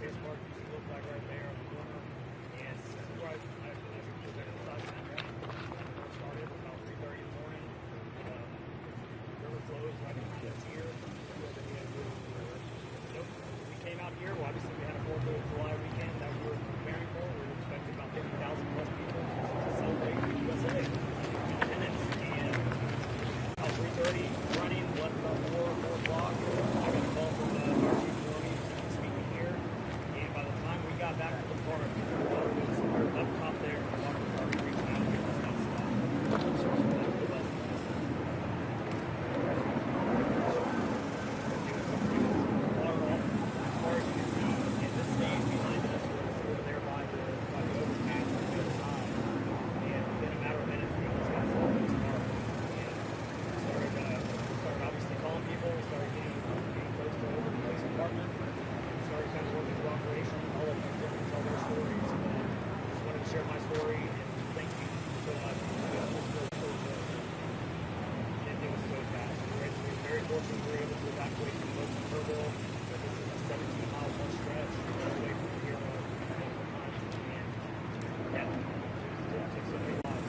skate park used to look like right there on the corner. And this is where I presented the side center. I started about 3:30 in the morning. River flows right behind us here. Nope. We came out here. Well, obviously we had a 4th of July weekend that we were preparing for. We were expecting about 50,000 plus people to celebrate USA independence. And about 3:30 running, left about 4 o'clock. I got a call from our chief Maloney speaking here. And by the time we got back to the park, we were up top there. The water was already reaching out here. It's not stopped. Share my story and thank you so much. It was so fast. We were very fortunate we were able to evacuate some folks in Kerrville. So this is a 17-mile plus stretch away from here and yeah, it took so many lives.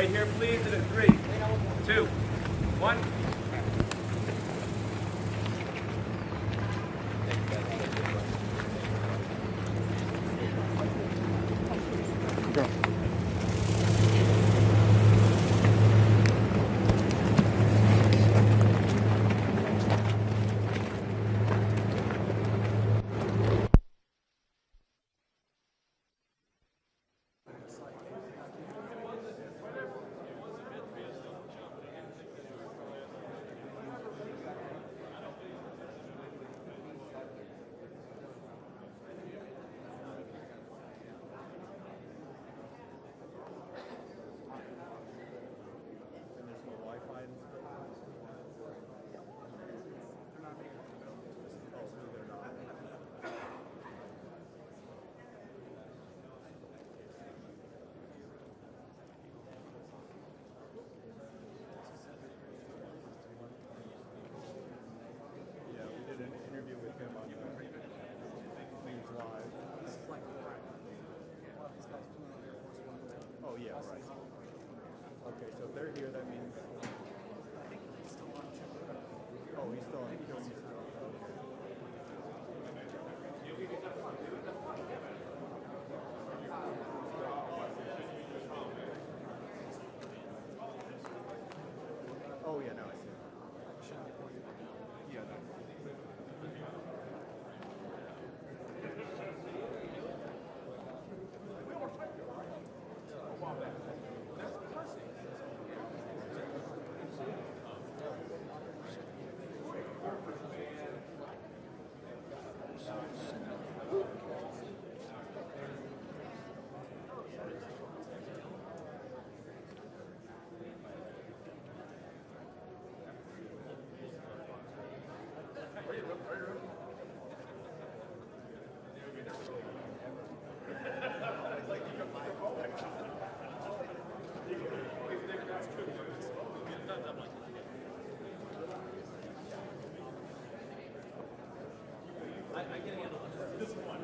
Right here, please, in a 3, 2, 1. Okay, so if they're here, that means. I think he's still on check. Oh, he's still on. Oh yeah, now I see it. Yeah, no. I can handle this one.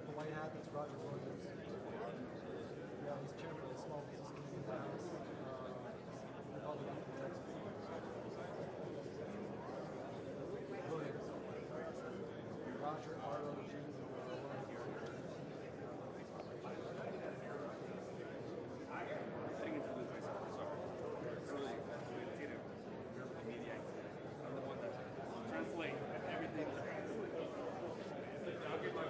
The white hat, that's Roger Williams. Yeah, he's chairman of the Small Business Committee in the House. Republican from Texas. Williams. Roger R.O.G. I'm the one that translate everything. I'll get my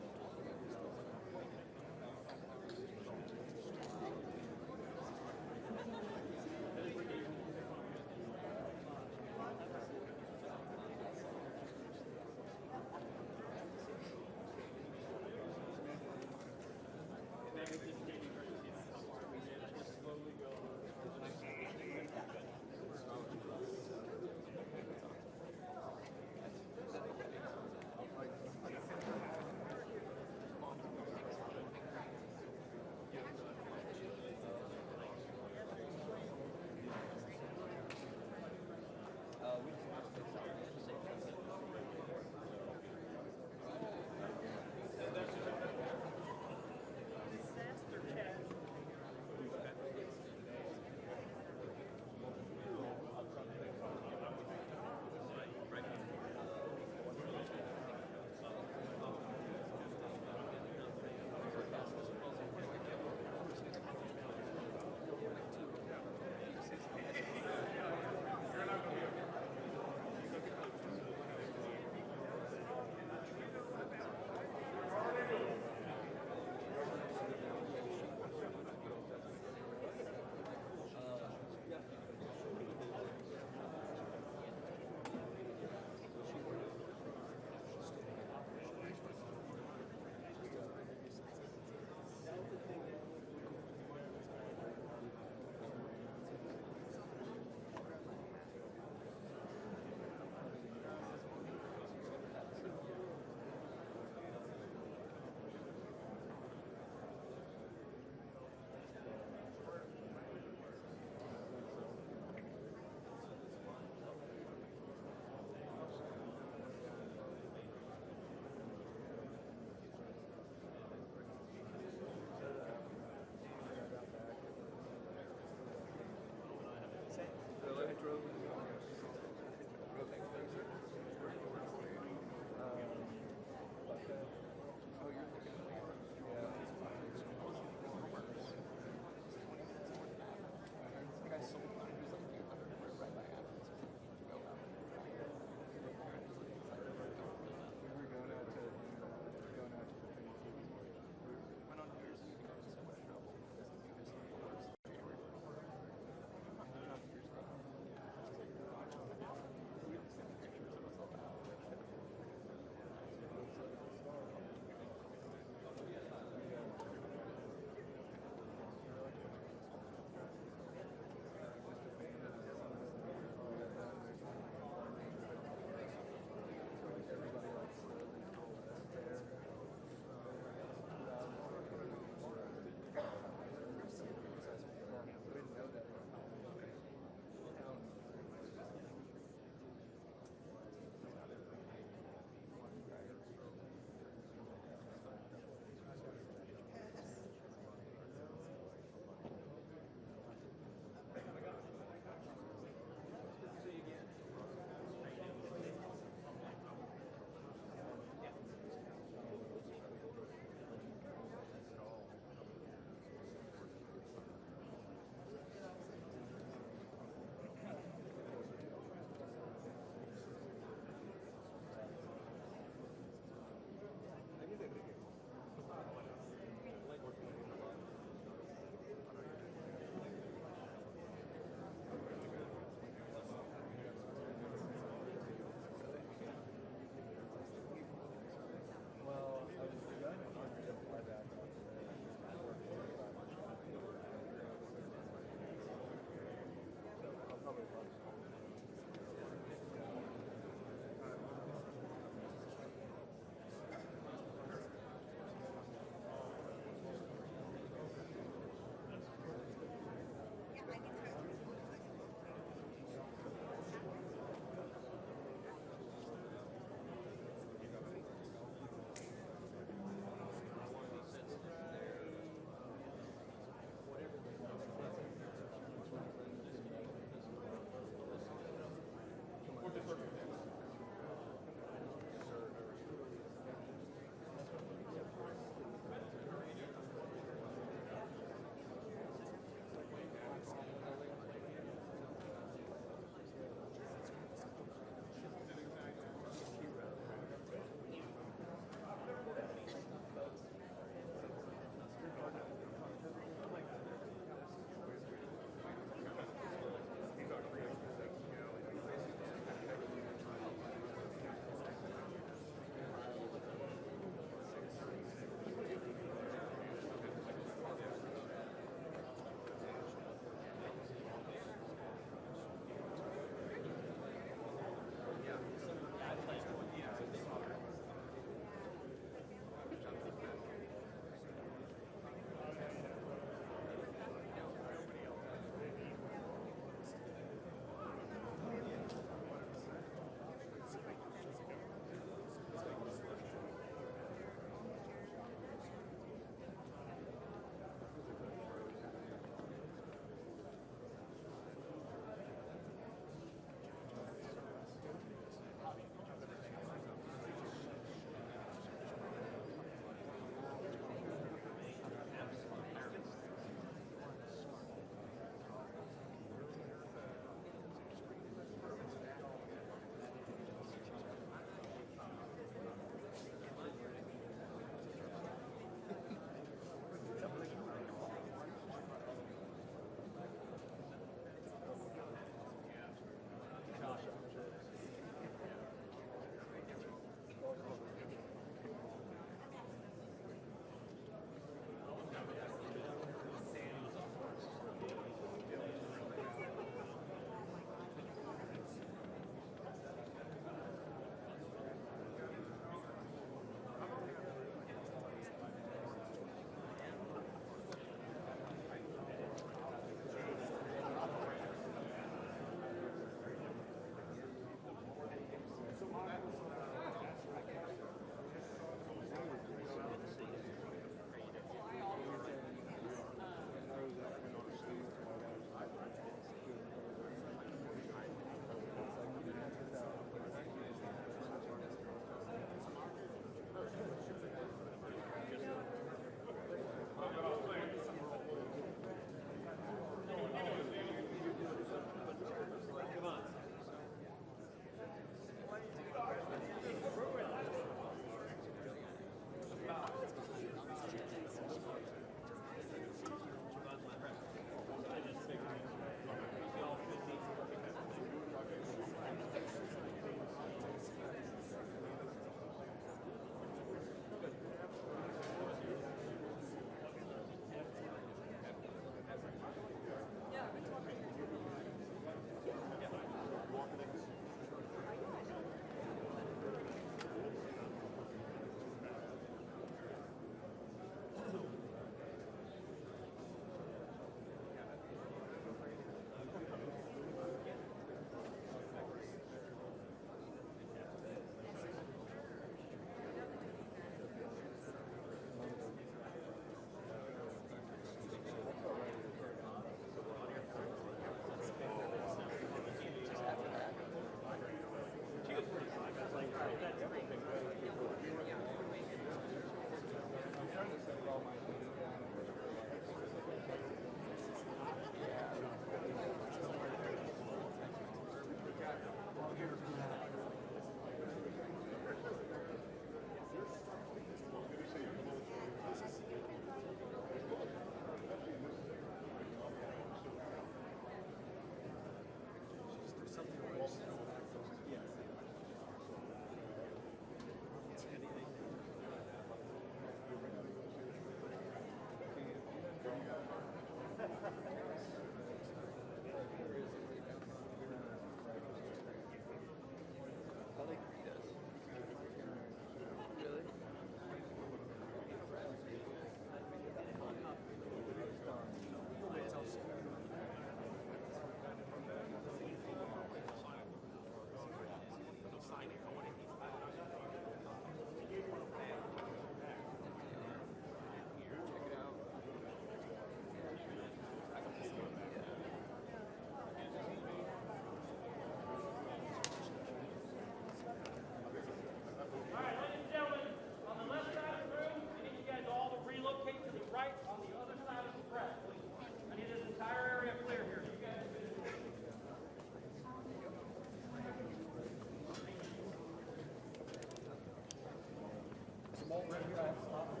remote right here. I have to stop.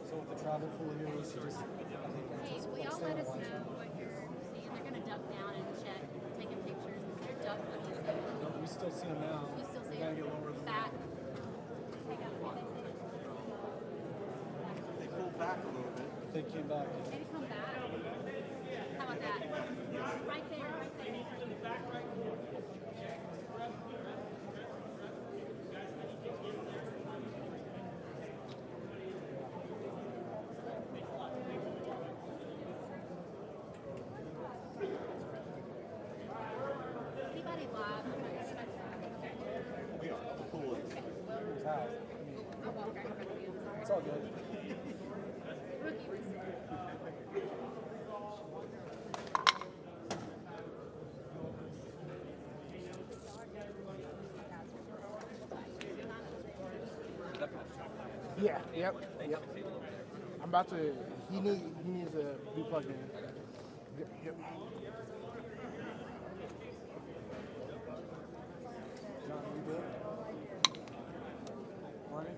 So with the travel pool here, is just, I think Hey, will y'all let us know what you're seeing? They're going to duck down and check, taking pictures. They're duck buddies. no, we still see them now. You still We see gotta them? get lower than Back. They pulled back a little bit. They came back. Maybe come back. How about that? Right there, right there. Anybody live? We are. The pool is. Here's how. I'll walk right in front of you. It's all good. Rookie receipt. Yeah, yep. I'm about to, he needs to be plugged in. Yep. John, you good? Morning.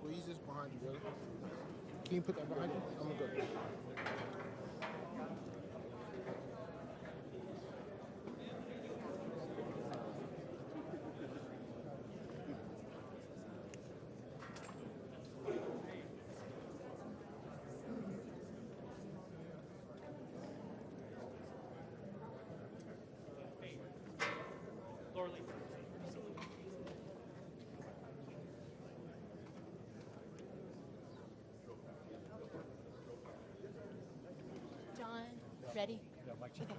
Well, he's just behind you, brother. Can you put that behind you? I'm gonna go. John, ready? Yeah, Mike, check. Okay.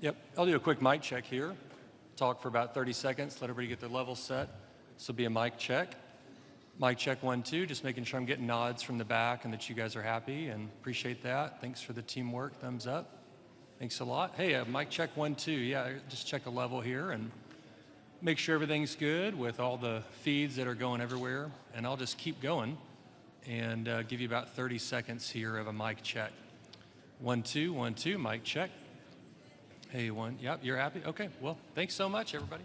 Yep, I'll do a quick mic check here. Talk for about 30 seconds, let everybody get their level set. This will be a mic check. Mic check 1, 2, just making sure I'm getting nods from the back and that you guys are happy and appreciate that. Thanks for the teamwork, thumbs up. Thanks a lot. Hey, mic check 1, 2, yeah, just check a level here and make sure everything's good with all the feeds that are going everywhere. And I'll just keep going and give you about 30 seconds here of a mic check. 1 2 1 2. Mic check. Hey, one. Yep, you're happy? Okay. Well, thanks so much, everybody.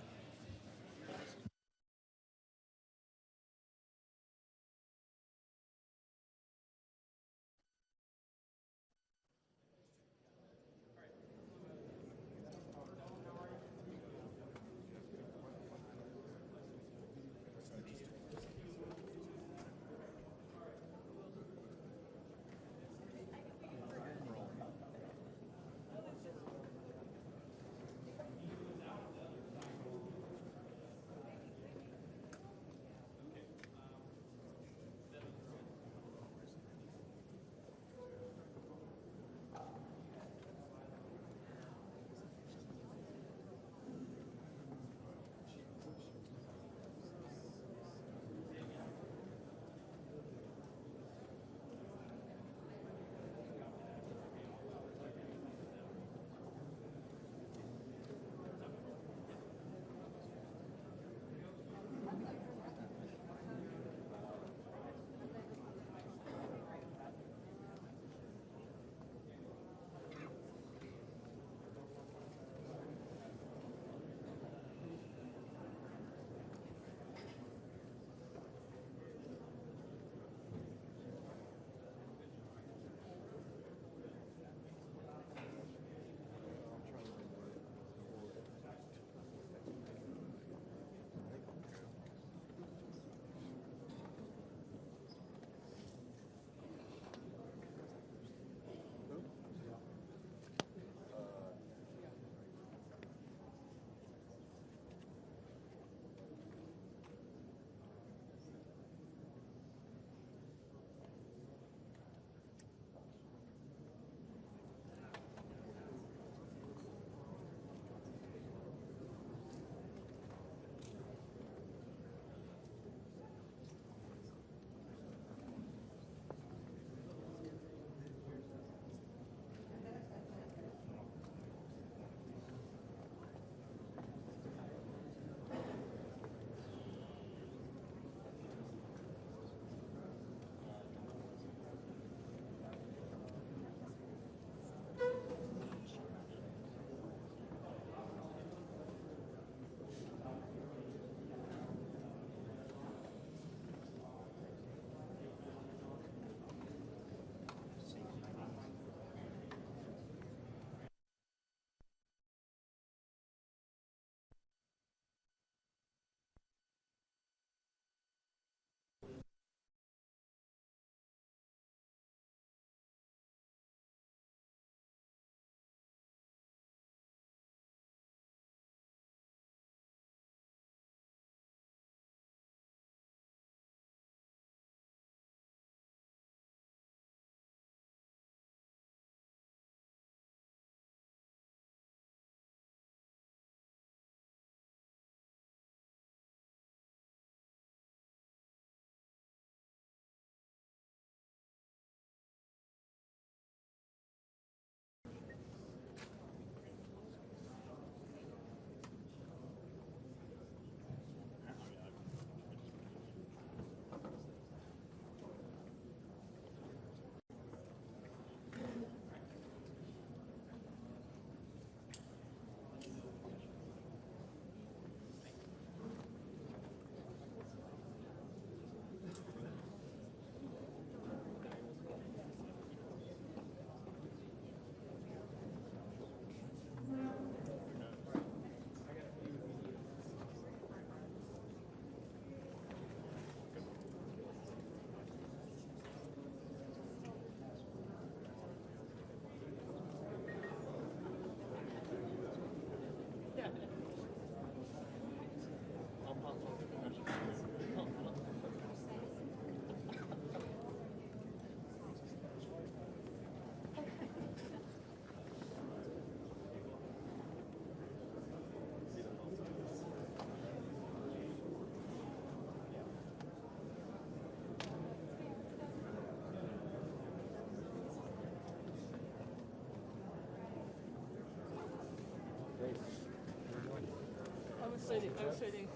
I was sitting.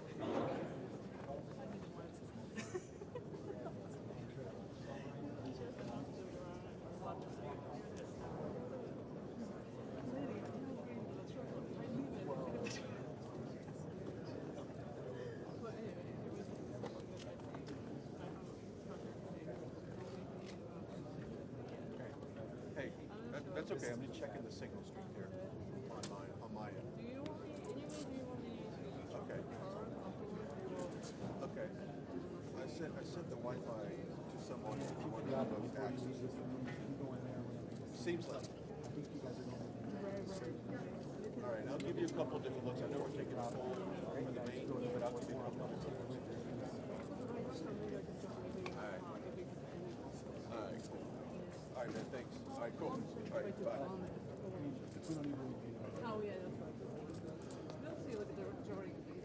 Okay, I'm just checking the signal stream here on my end. Do you want me, anyway, do you want me to use your Okay. card afterwards? Okay. I sent the Wi-Fi to someone if you want to Yeah, know before you access. use this one, you go in there whenever you Seems like. I think you guys are going to All right, I'll give you a couple different looks. I know we're taking a full over the main, but I'll give you a couple different looks. All right. All right, cool. All right, man, thanks. All right, cool. All right, bye. Oh, yeah, that's right. Let's see, look at the majority of these.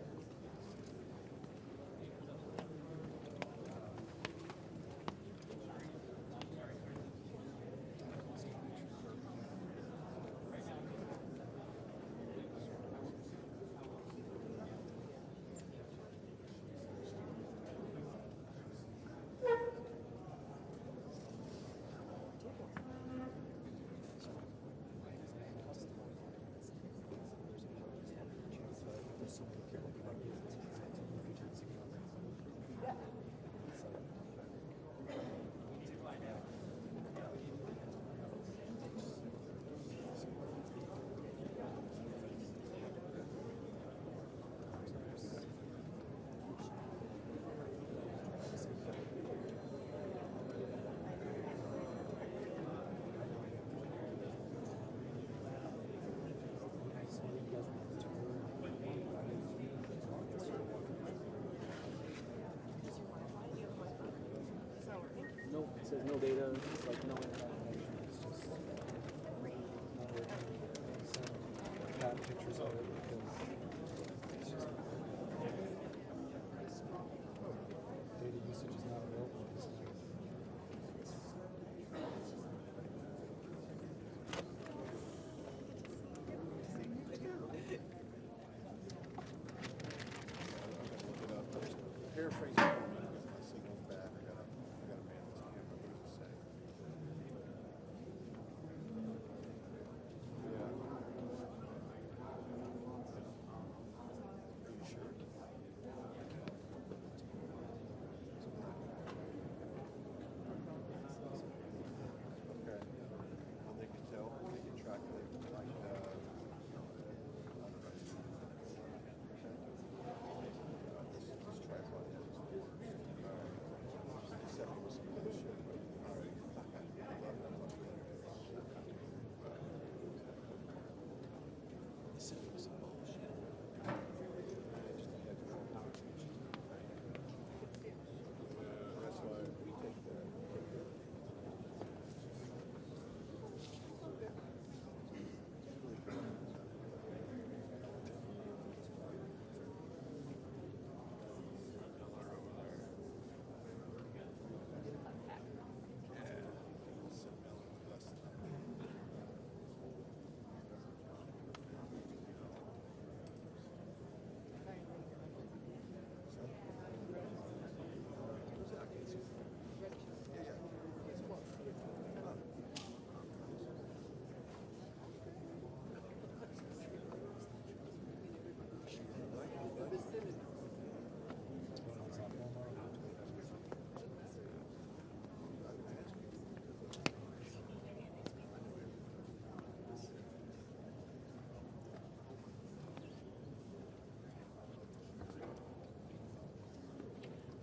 No, it says no data, it's like no internet connection, it's just got pictures of it because it's just data usage is not available at this time. Paraphrase my signal's bad. I gotta man this camera. What does it say? Yeah. Are you sure? Okay. Well, they can tell. They can track it. Like, this tripod is. Except it was some bullshit. All right. I love that much better. Except it was some bullshit. That's why we take the.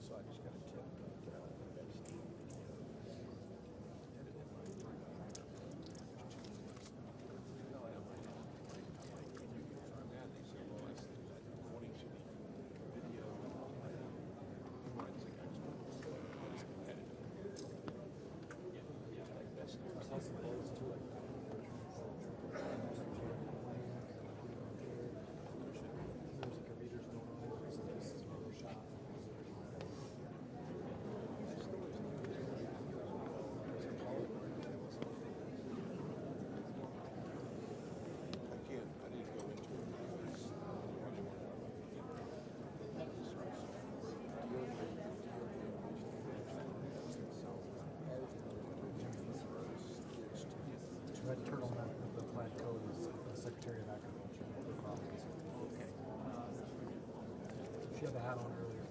So I just got a tip. I didn't go into it because Red turtleneck with the plaid coat is the Secretary of Agriculture. Okay. She had the hat on earlier.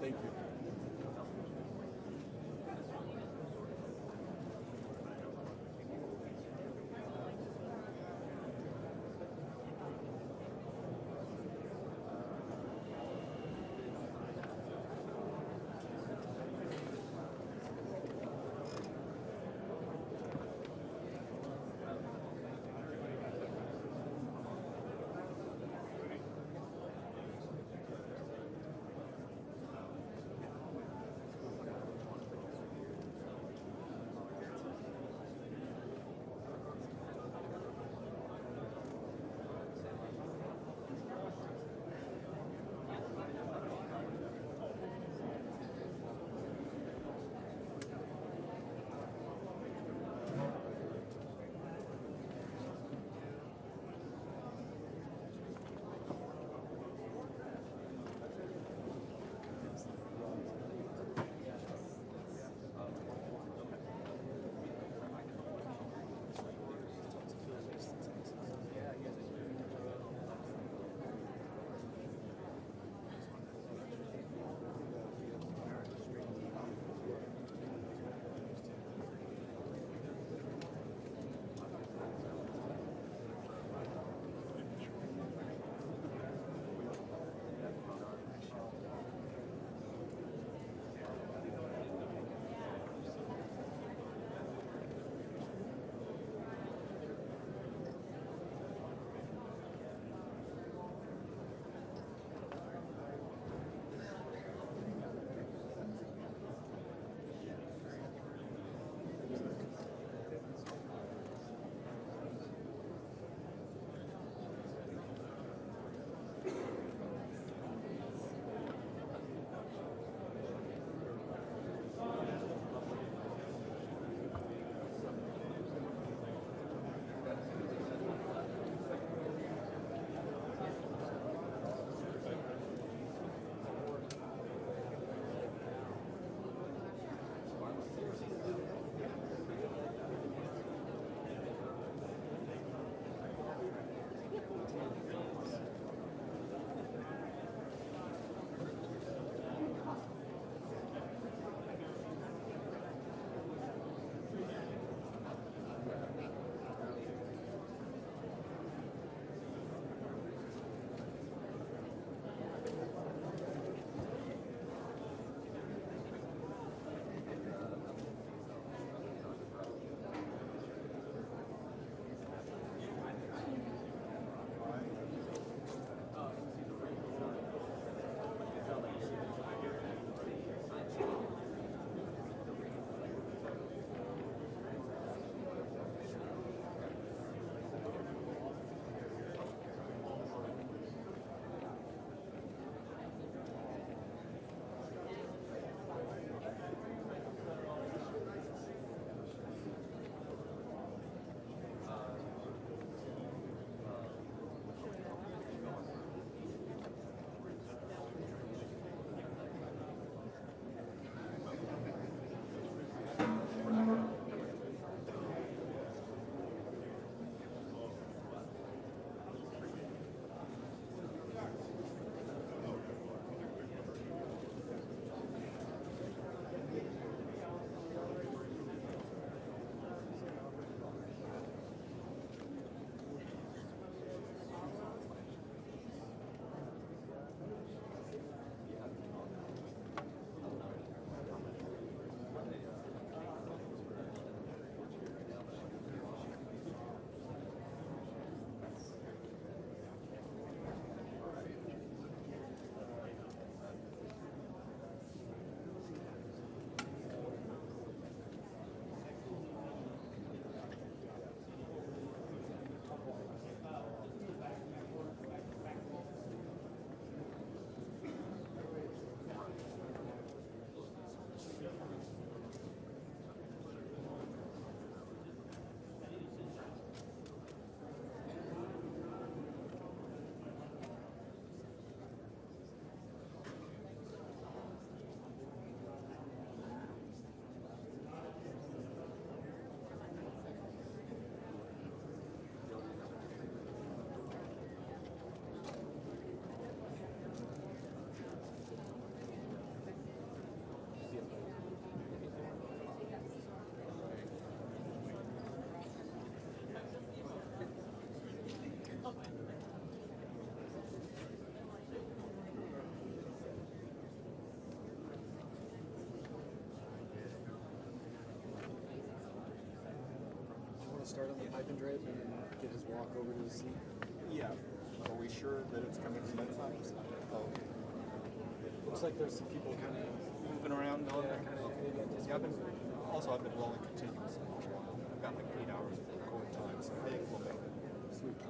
Thank you. start on the pipe and drape and then get his walk over to the seat? Yeah. Are we sure that it's coming from that side? Oh, Looks like there's some people kind of moving around. No, kind of maybe Yeah, I've been rolling continuously for a while. I've got like 8 hours of record time, so I think we'll make it. Sweet.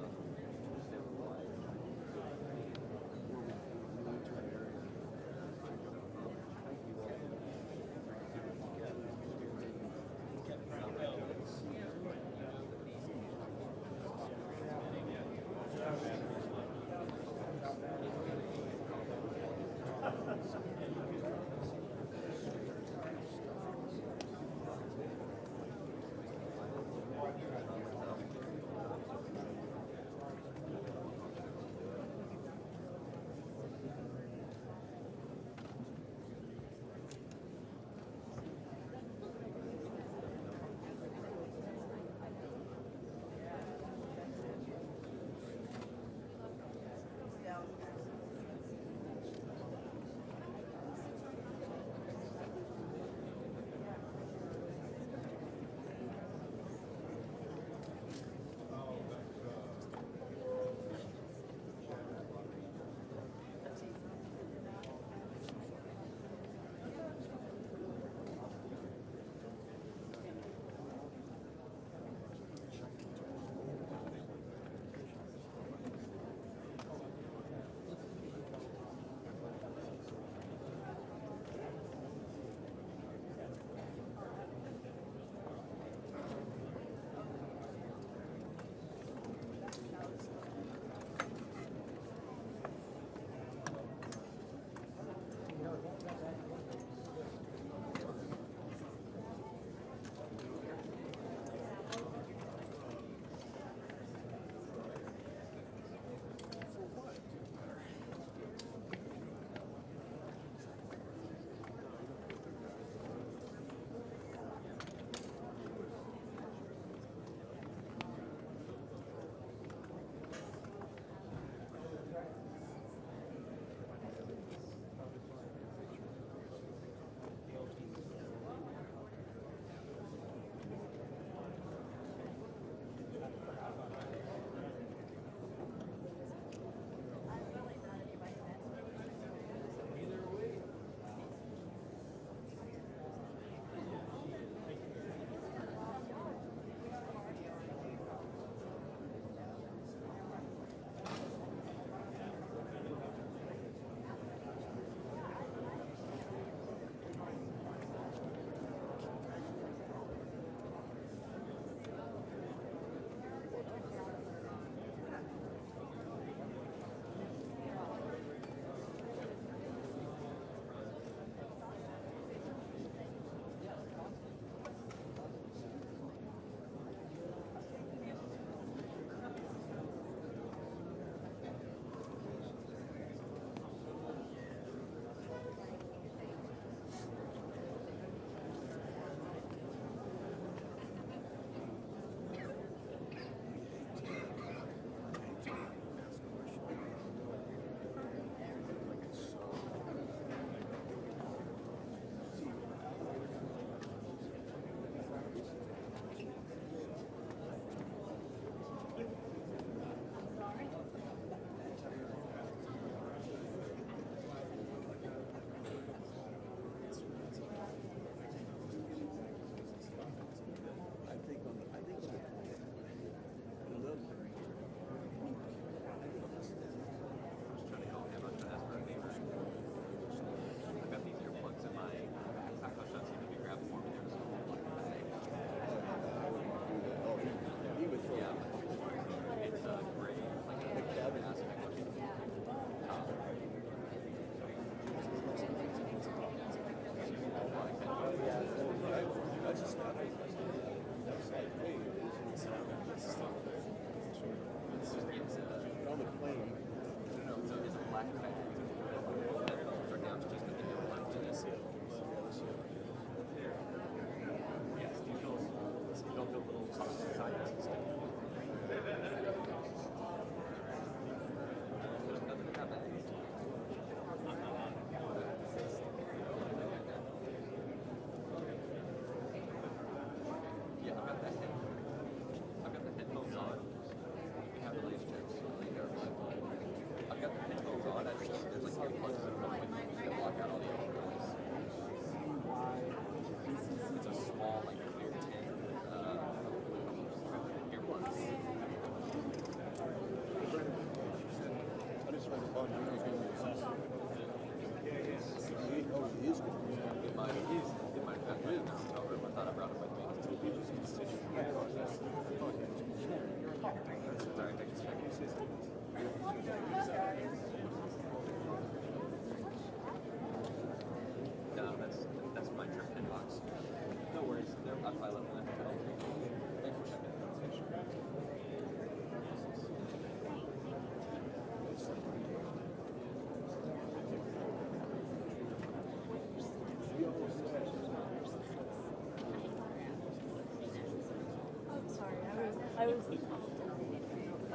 Wi-Fi level in the hotel. Thanks for checking in. Oh, sorry. I was.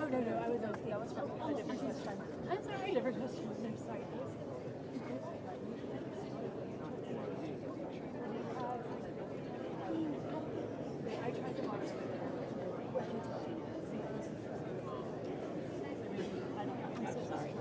Oh no, I was OC. I was from a different question. I'm sorry. Different question. I'm sorry. I tried to watch I don't know. I'm so sorry.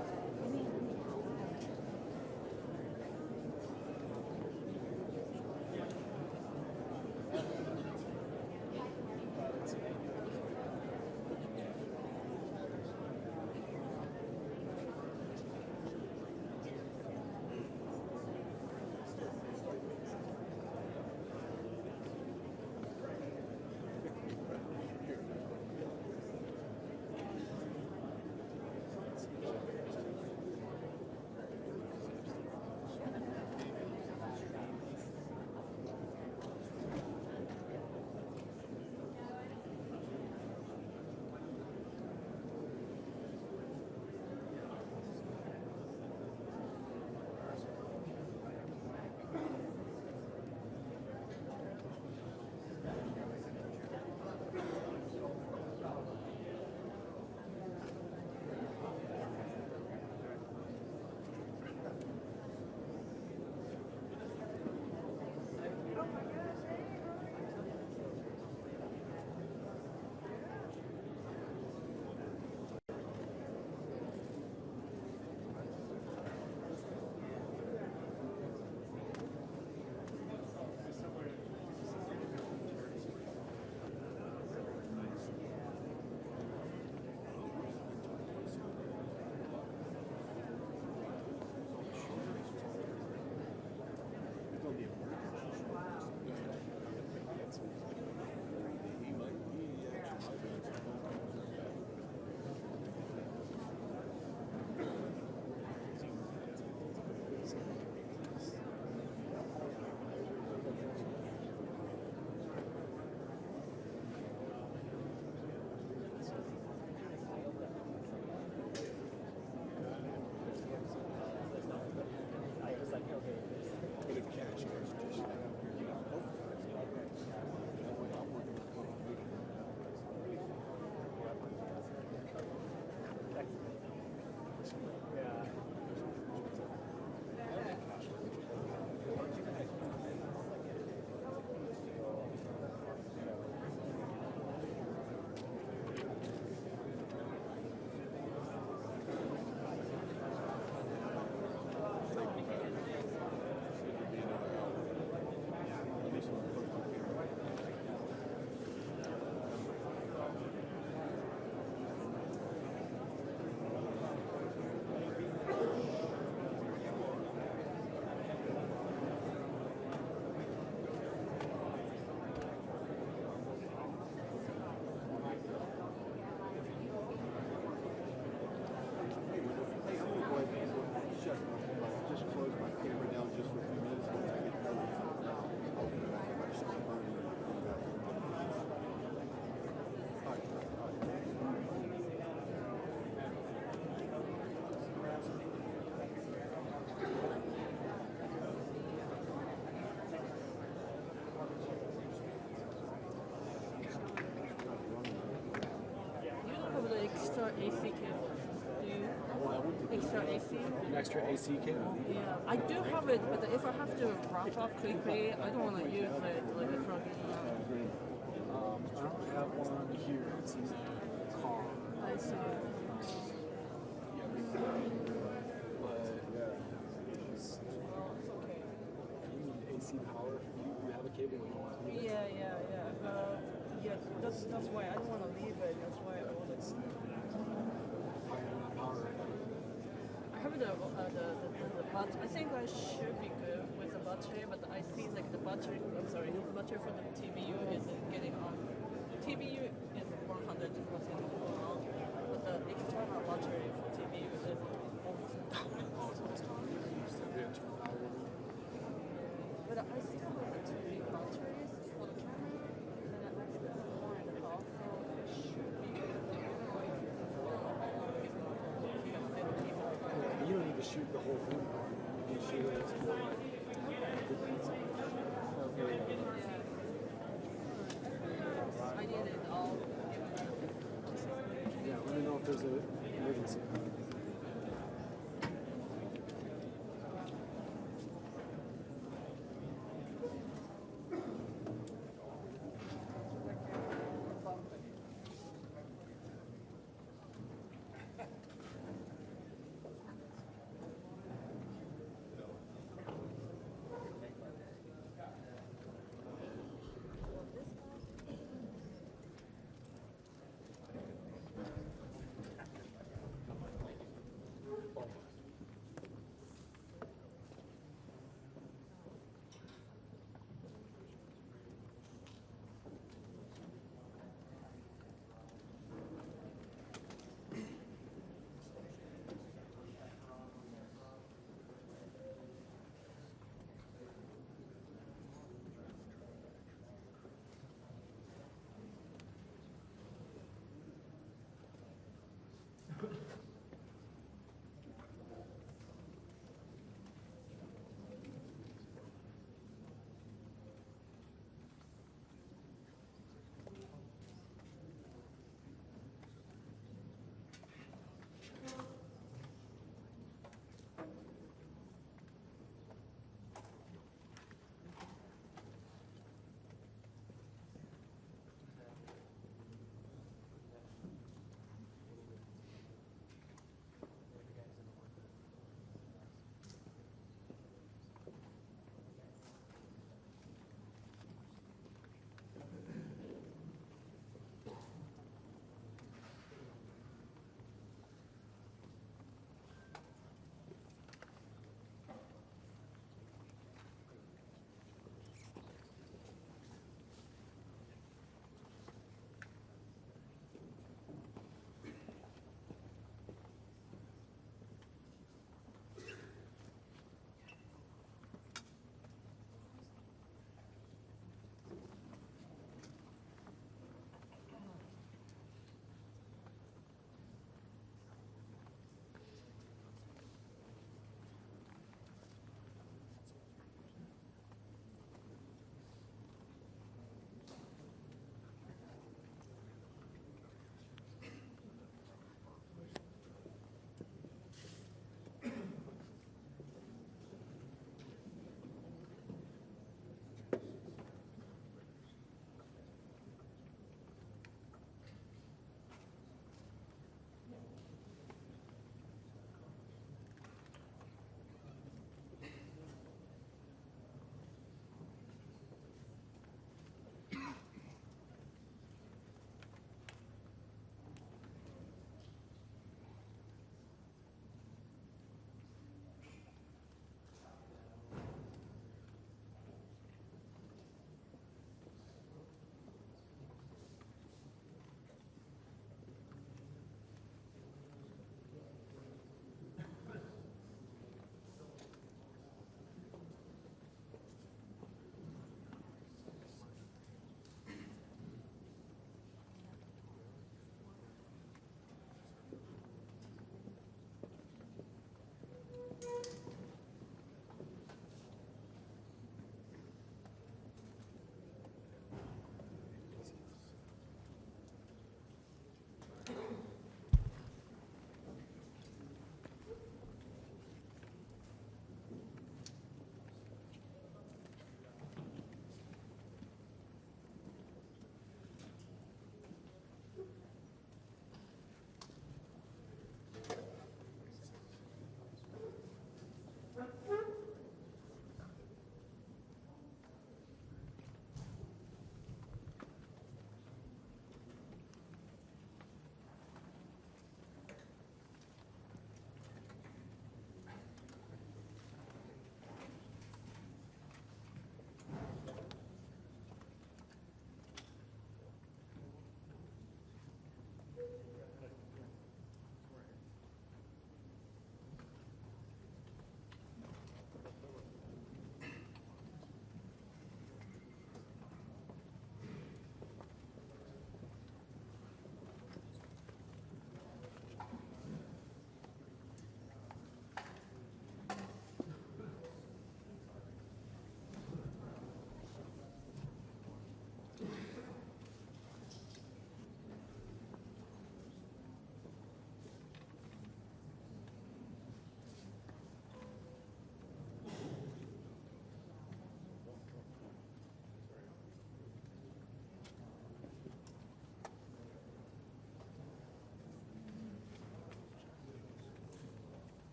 extra AC cable. Do you? Extra AC? An extra AC cable? Yeah, I do have it, but if I have to wrap up quickly, I don't want to use it like a plug-in. I don't have one here. It's in the car. I see. But you need AC power. You have a cable you want to leave it. Yeah. Yeah, that's why I don't want to leave it. That's why I wanted to. Power. I have the battery. I think I should be good with the battery, but I see like the battery. I'm sorry, the battery for the TBU is getting on. TBU is 100% full, but the external battery for TBU is almost down. But I still have the two big batteries for the camera.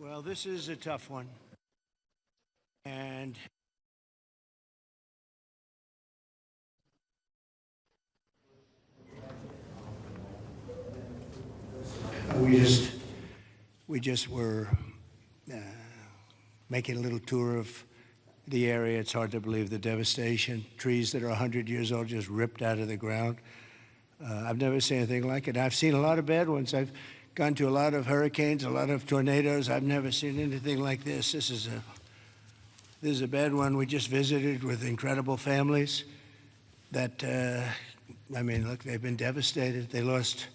Well, this is a tough one. And we just were making a little tour of the area. It's hard to believe the devastation. Trees that are 100 years old just ripped out of the ground. I've never seen anything like it. I've seen a lot of bad ones. I've gone to a lot of hurricanes, a lot of tornadoes. I've never seen anything like this. This is a bad one. We just visited with incredible families that, I mean, look, they've been devastated. They lost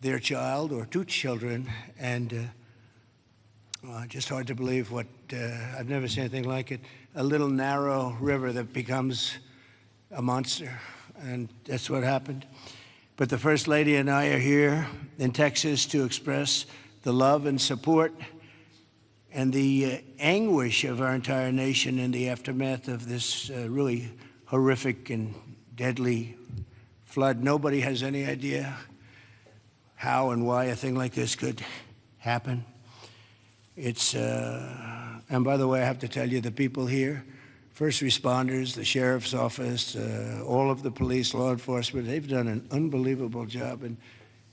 their child or two children, and just hard to believe what, I've never seen anything like it. A little narrow river that becomes a monster, and that's what happened. But the First Lady and I are here in Texas to express the love and support and the anguish of our entire nation in the aftermath of this really horrific and deadly flood. Nobody has any idea how and why a thing like this could happen. It's, and by the way, I have to tell you, the people here, first responders, the sheriff's office, all of the police, law enforcement, they've done an unbelievable job. And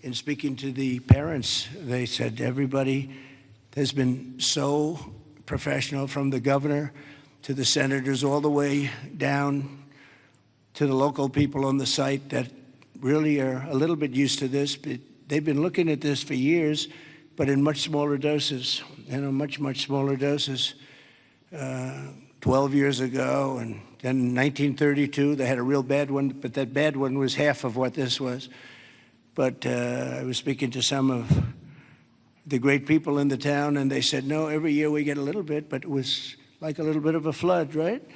in speaking to the parents, they said everybody has been so professional, from the governor to the senators, all the way down to the local people on the site that really are a little bit used to this. But they've been looking at this for years, but in much smaller doses, much, much smaller doses. 12 years ago, and then in 1932, they had a real bad one, but that bad one was half of what this was. But I was speaking to some of the great people in the town, and they said, no, every year we get a little bit, but it was like a little bit of a flood, right?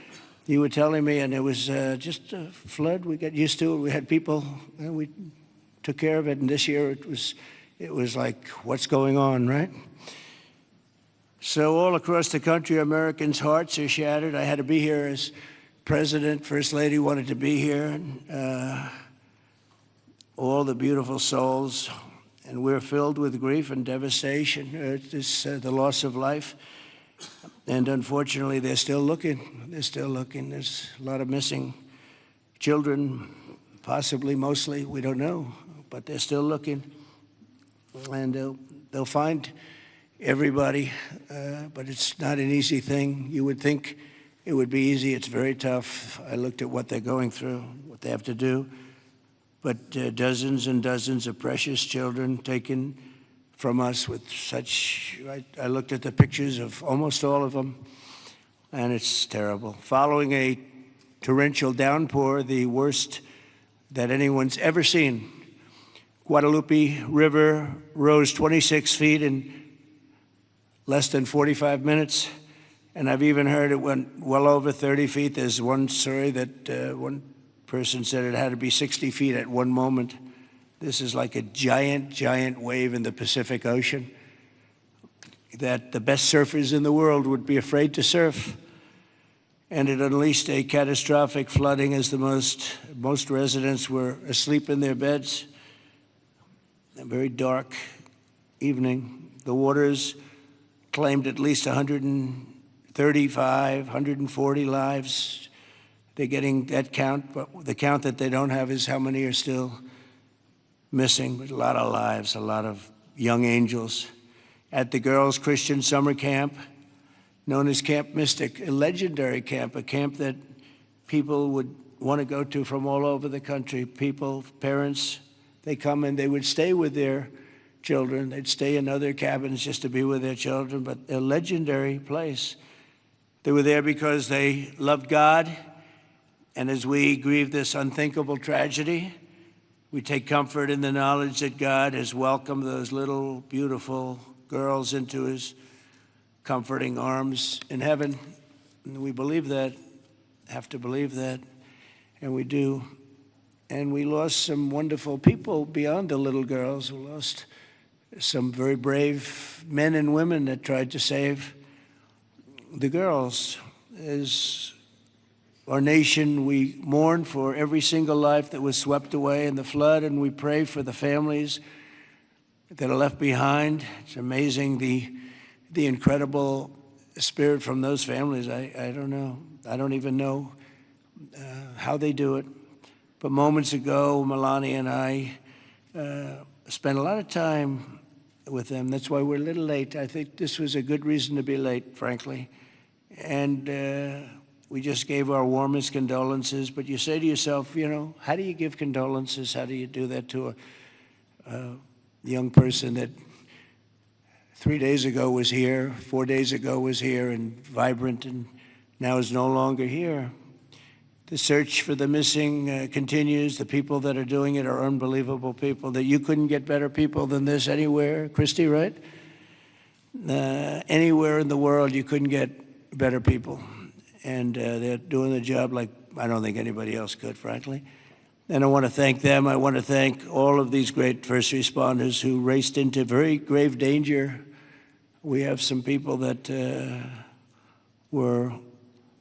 You were telling me, and it was just a flood. We got used to it. We had people, and we took care of it, and this year it was like, what's going on, right? So all across the country, Americans' hearts are shattered. I had to be here as president. First Lady wanted to be here. And, all the beautiful souls. And we're filled with grief and devastation. It's the loss of life. And unfortunately, they're still looking. They're still looking. There's a lot of missing children, possibly, mostly. We don't know. But they're still looking. And they'll find everybody, but it's not an easy thing. You would think it would be easy. It's very tough. I looked at what they're going through, what they have to do. But dozens and dozens of precious children taken from us with such, I looked at the pictures of almost all of them, and it's terrible. Following a torrential downpour, the worst that anyone's ever seen, Guadalupe River rose 26 feet in less than 45 minutes, and I've even heard it went well over 30 feet. There's one story that one person said it had to be 60 feet at one moment. This is like a giant, giant wave in the Pacific Ocean that the best surfers in the world would be afraid to surf. And it unleashed a catastrophic flooding as most residents were asleep in their beds. A very dark evening. The waters claimed at least 135, 140 lives. They're getting that count, but the count that they don't have is how many are still missing. But a lot of lives, a lot of young angels. At the girls' Christian summer camp, known as Camp Mystic, a legendary camp, a camp that people would want to go to from all over the country. People, parents, they come and they would stay with their children. They'd stay in other cabins just to be with their children, but a legendary place. They were there because they loved God, and as we grieve this unthinkable tragedy, we take comfort in the knowledge that God has welcomed those little, beautiful girls into his comforting arms in heaven. And we believe that, have to believe that, and we do. And we lost some wonderful people beyond the little girls. We lost some very brave men and women that tried to save the girls. As our nation, we mourn for every single life that was swept away in the flood, and we pray for the families that are left behind. It's amazing the incredible spirit from those families. I don't know. I don't even know how they do it. But moments ago, Melania and I spent a lot of time with them. That's why we're a little late. I think this was a good reason to be late, frankly. And we just gave our warmest condolences. But you say to yourself, you know, how do you give condolences? How do you do that to a young person that 3 days ago was here, 4 days ago was here and vibrant, and now is no longer here? The search for the missing continues. The people that are doing it are unbelievable people. That you couldn't get better people than this anywhere, Christy, right? Anywhere in the world, you couldn't get better people. And they're doing the job like I don't think anybody else could, frankly. And I want to thank them. I want to thank all of these great first responders who raced into very grave danger. We have some people that were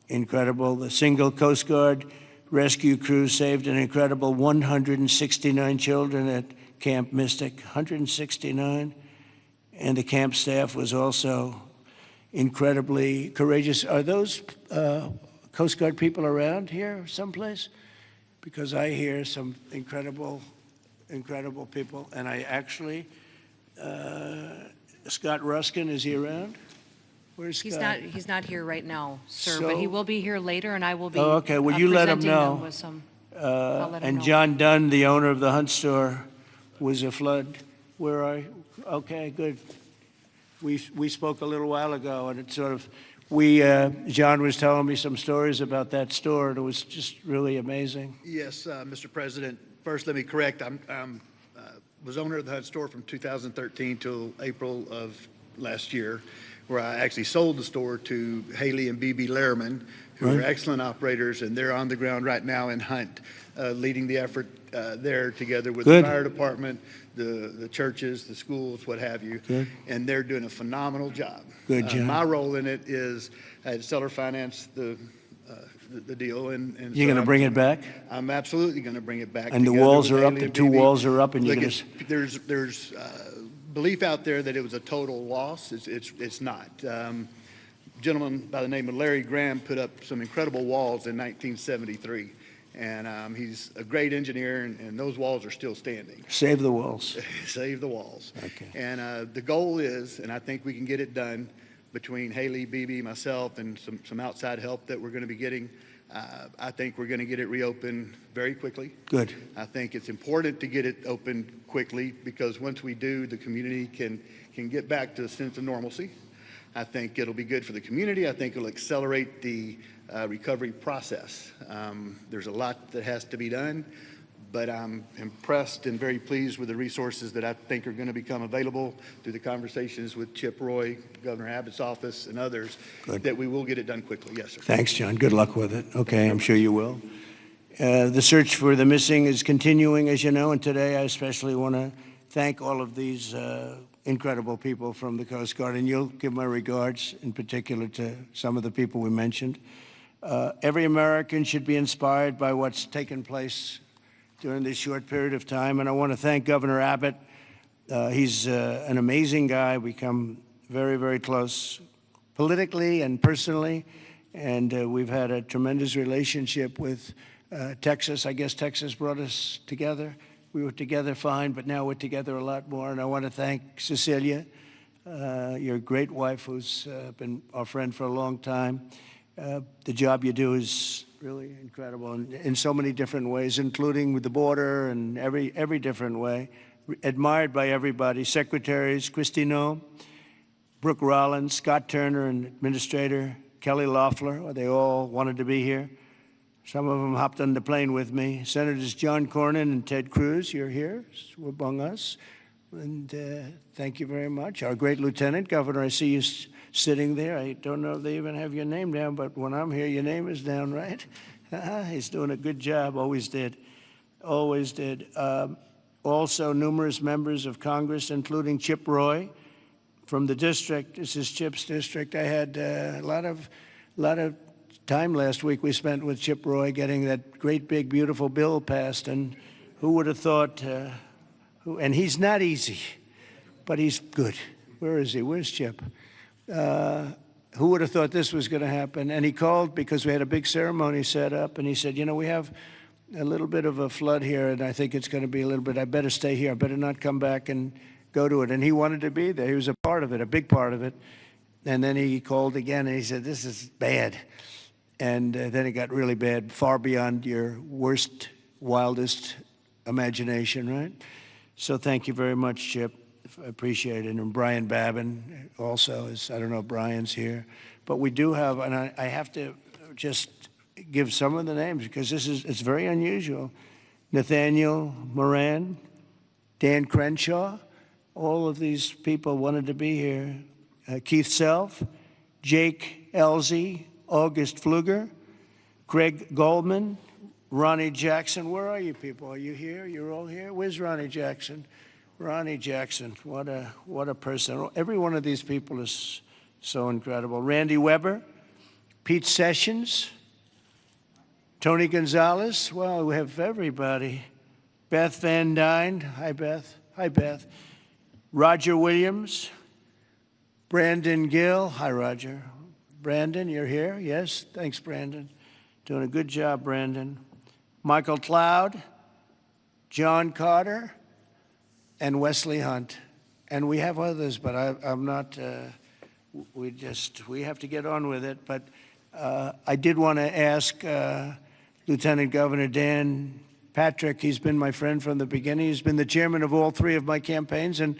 incredible. The single Coast Guard rescue crew saved an incredible 169 children at Camp Mystic, 169. And the camp staff was also incredibly courageous. Are those Coast Guard people around here someplace? Because I hear some incredible people. And I actually, Scott Ruskin, is he around? Where's Scott? He's not here right now, sir, but he will be here later, and I will be okay. Well, you let him know. With some, and know. John Dunn, the owner of the Hunt store, was a flood. Where are you? Okay, good. We spoke a little while ago, and it sort of, John was telling me some stories about that store, and it was just really amazing. Yes, Mr. President. First, let me correct. I was owner of the Hunt store from 2013 till April of last year, where I actually sold the store to Haley and BB Lehrman, who are excellent operators, and they're on the ground right now in Hunt, leading the effort there together with the fire department, the churches, the schools, what have you. And they're doing a phenomenal job. Good job. My role in it is I had seller finance the deal. And you're going to bring it back? I'm absolutely going to bring it back. And the walls are up, the two walls are up, and you're going to... There's belief out there that it was a total loss. It's not. A gentleman by the name of Larry Graham put up some incredible walls in 1973. And he's a great engineer, and those walls are still standing. Save the walls. Save the walls. Okay. And the goal is, and I think we can get it done between Haley, BB, myself, and some outside help that we're going to be getting. I think we're going to get it reopened very quickly. Good. I think it's important to get it open quickly because once we do, the community can get back to a sense of normalcy. I think it'll be good for the community. I think it'll accelerate the recovery process. There's a lot that has to be done, but I'm impressed and very pleased with the resources that I think are going to become available through the conversations with Chip Roy, Governor Abbott's office, and others, that we will get it done quickly. Yes, sir. Thanks, John. Good luck with it. Okay, I'm sure you will. The search for the missing is continuing, as you know, and today I especially want to thank all of these incredible people from the Coast Guard, and you'll give my regards in particular to some of the people we mentioned. Every American should be inspired by what's taken place during this short period of time, and I want to thank Governor Abbott. He's an amazing guy. We come very, very close politically and personally, and we've had a tremendous relationship with Texas. I guess Texas brought us together. We were together fine, but now we're together a lot more, and I want to thank Cecilia, your great wife, who's been our friend for a long time. The job you do is really incredible in so many different ways, including with the border and every different way. Admired by everybody. Secretaries, Kristi Noem, Brooke Rollins, Scott Turner, and Administrator Kelly Loeffler. They all wanted to be here. Some of them hopped on the plane with me. Senators John Cornyn and Ted Cruz, you're here among us. And thank you very much. Our great Lieutenant Governor, I see you sitting there. I don't know if they even have your name down, but when I'm here, your name is down, right? He's doing a good job, always did. Always did. Also, numerous members of Congress, including Chip Roy from the district. This is Chip's district. I had a lot of time last week we spent with Chip Roy getting that great, big, beautiful bill passed, and who would have thought, and he's not easy, but he's good. Where is he? Where's Chip? Who would have thought this was going to happen? And he called because we had a big ceremony set up, and he said, you know, we have a little bit of a flood here, and I think it's going to be a little bit, I better stay here. I better not come back and go to it. And he wanted to be there. He was a part of it, a big part of it. And then he called again, and he said, this is bad. And then it got really bad, far beyond your worst, wildest imagination, right? So thank you very much, Chip. I appreciate it. And Brian Babin also is, I don't know if Brian's here. But we do have, and I have to just give some of the names because it's very unusual. Nathaniel Moran, Dan Crenshaw, all of these people wanted to be here. Keith Self, Jake Elzey, August Pfluger, Craig Goldman, Ronnie Jackson. Where are you people? Are you here? You're all here? Where's Ronnie Jackson? Ronnie Jackson, what a person. Every one of these people is so incredible. Randy Weber, Pete Sessions, Tony Gonzalez. Well, we have everybody. Beth Van Dyne. Hi, Beth. Hi, Beth. Roger Williams. Brandon Gill. Hi, Roger. Brandon, you're here? Yes? Thanks, Brandon. Doing a good job, Brandon. Michael Cloud, John Carter, and Wesley Hunt. And we have others, but I'm not, we have to get on with it. But I did want to ask Lieutenant Governor Dan Patrick. He's been my friend from the beginning. He's been the chairman of all three of my campaigns, and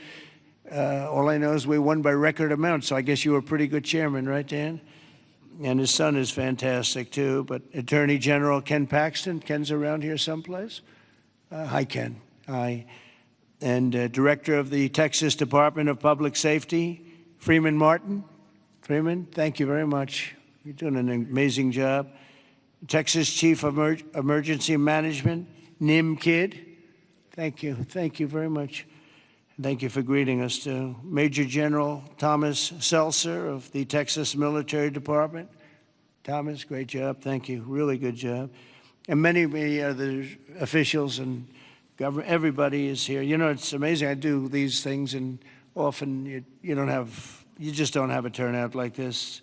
all I know is we won by record amount, so I guess you were a pretty good chairman, right, Dan? And his son is fantastic, too. But Attorney General Ken Paxton. Ken's around here someplace. Hi, Ken. Hi. And Director of the Texas Department of Public Safety, Freeman Martin. Freeman, thank you very much. You're doing an amazing job. Texas Chief of Emergency Management, Nim Kidd. Thank you. Thank you very much. Thank you for greeting us, too. Major General Thomas Seltzer of the Texas Military Department. Thomas, great job. Thank you. Really good job. And many other officials and government, everybody is here. You know, it's amazing. I do these things, and often you just don't have a turnout like this.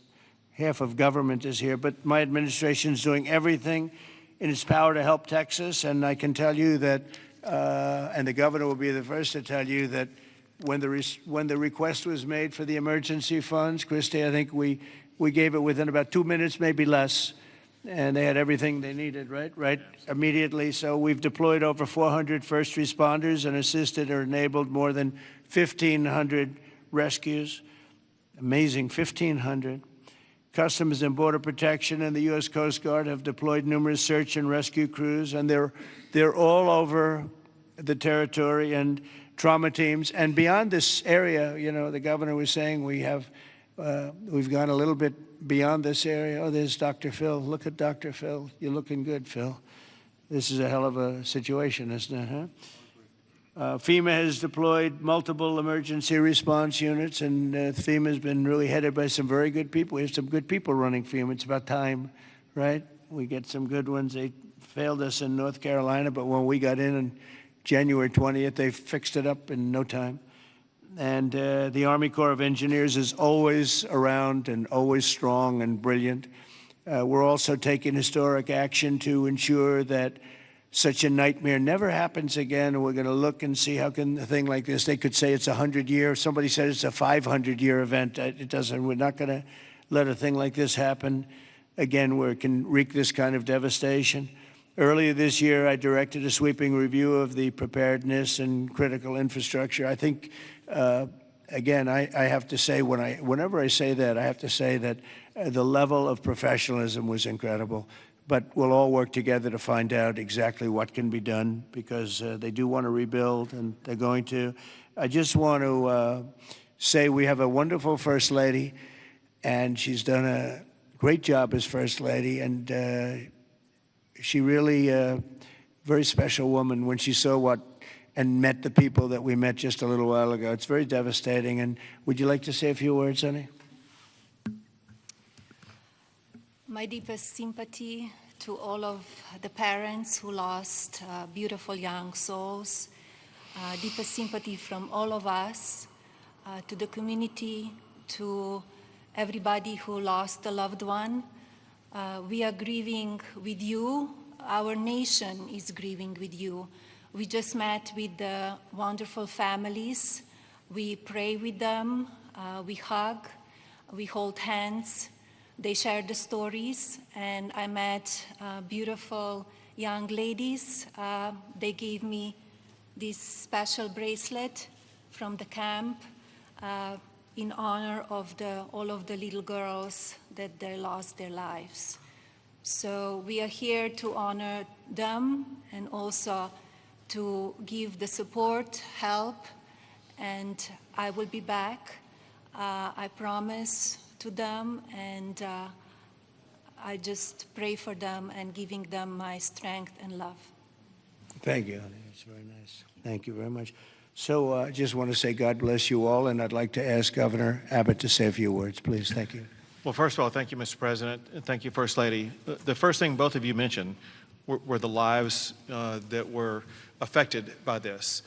Half of government is here, but my administration is doing everything in its power to help Texas, and I can tell you that and the governor will be the first to tell you that when the request was made for the emergency funds, Christie, I think we gave it within about 2 minutes, maybe less, and they had everything they needed, right, immediately. So we've deployed over 400 first responders and assisted or enabled more than 1,500 rescues. Amazing, 1,500. Customs and Border Protection and the U.S. Coast Guard have deployed numerous search and rescue crews, and they're all over the territory, and trauma teams. And beyond this area, you know, the governor was saying we've gone a little bit beyond this area. Oh, there's Dr. Phil. Look at Dr. Phil. You're looking good, Phil. This is a hell of a situation, isn't it, huh? FEMA has deployed multiple emergency response units, and FEMA has been really headed by some very good people. We have some good people running FEMA. It's about time, right? We get some good ones. They failed us in North Carolina, but when we got in on January 20th, they fixed it up in no time. And the Army Corps of Engineers is always around and always strong and brilliant. We're also taking historic action to ensure that such a nightmare never happens again. And we're going to look and see how can a thing like this, they could say it's 100-year. Somebody said it's a 500-year event. It doesn't. We're not going to let a thing like this happen again where it can wreak this kind of devastation. Earlier this year, I directed a sweeping review of the preparedness and critical infrastructure. I think, again, I have to say, whenever I say that, I have to say that the level of professionalism was incredible. But we'll all work together to find out exactly what can be done, because they do want to rebuild, and they're going to. I just want to say we have a wonderful First Lady, and she's done a great job as First Lady, and she really, very special woman when she saw and met the people that we met just a little while ago. It's very devastating. And would you like to say a few words, honey? My deepest sympathy to all of the parents who lost beautiful young souls. Deepest sympathy from all of us to the community, to everybody who lost a loved one. We are grieving with you. Our nation is grieving with you. We just met with the wonderful families. We pray with them, we hug, we hold hands. They share the stories, and I met beautiful young ladies. They gave me this special bracelet from the camp in honor of all of the little girls that they lost their lives. So we are here to honor them and also to give the support, help, and I will be back. I promise to them, and I just pray for them and giving them my strength and love. Thank you, honey. That's very nice. Thank you very much. So I just want to say God bless you all, and I'd like to ask Governor Abbott to say a few words, please. Thank you. Well, first of all, thank you, Mr. President, and thank you, First Lady. The first thing both of you mentioned were the lives that were affected by this.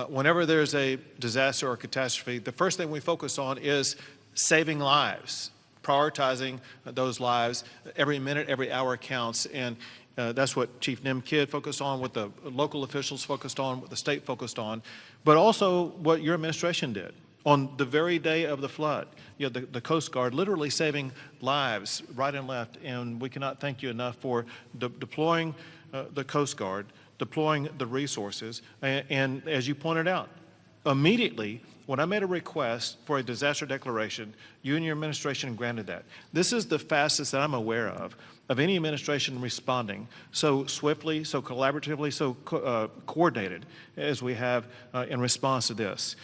Whenever there's a disaster or catastrophe, the first thing we focus on is saving lives, prioritizing those lives. Every minute, every hour counts, and that's what Chief Nim Kidd focused on, what the local officials focused on, what the state focused on, but also what your administration did. On the very day of the flood, you know, the Coast Guard literally saving lives right and left, and we cannot thank you enough for deploying the Coast Guard, deploying the resources, and as you pointed out, immediately when I made a request for a disaster declaration, you and your administration granted that. This is the fastest that I'm aware of any administration responding so swiftly, so collaboratively, so coordinated as we have in response to this.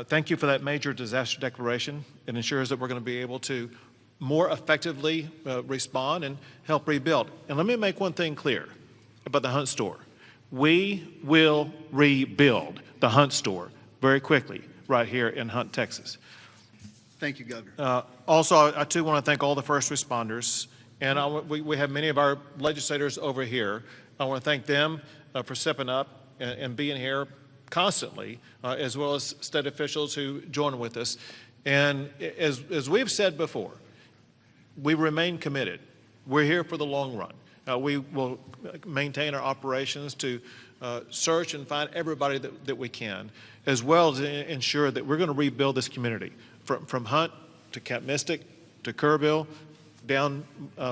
Thank you for that major disaster declaration. It ensures that we're going to be able to more effectively respond and help rebuild. And let me make one thing clear about the Hunt store. We will rebuild the Hunt store very quickly right here in Hunt, Texas. Thank you, Governor. Also, I too want to thank all the first responders. And we have many of our legislators over here. I want to thank them for stepping up and being here constantly, as well as state officials who join with us. And as we've said before, we remain committed. We're here for the long run. We will maintain our operations to search and find everybody that we can, as well as ensure that we're going to rebuild this community from Hunt to Camp Mystic to Kerrville down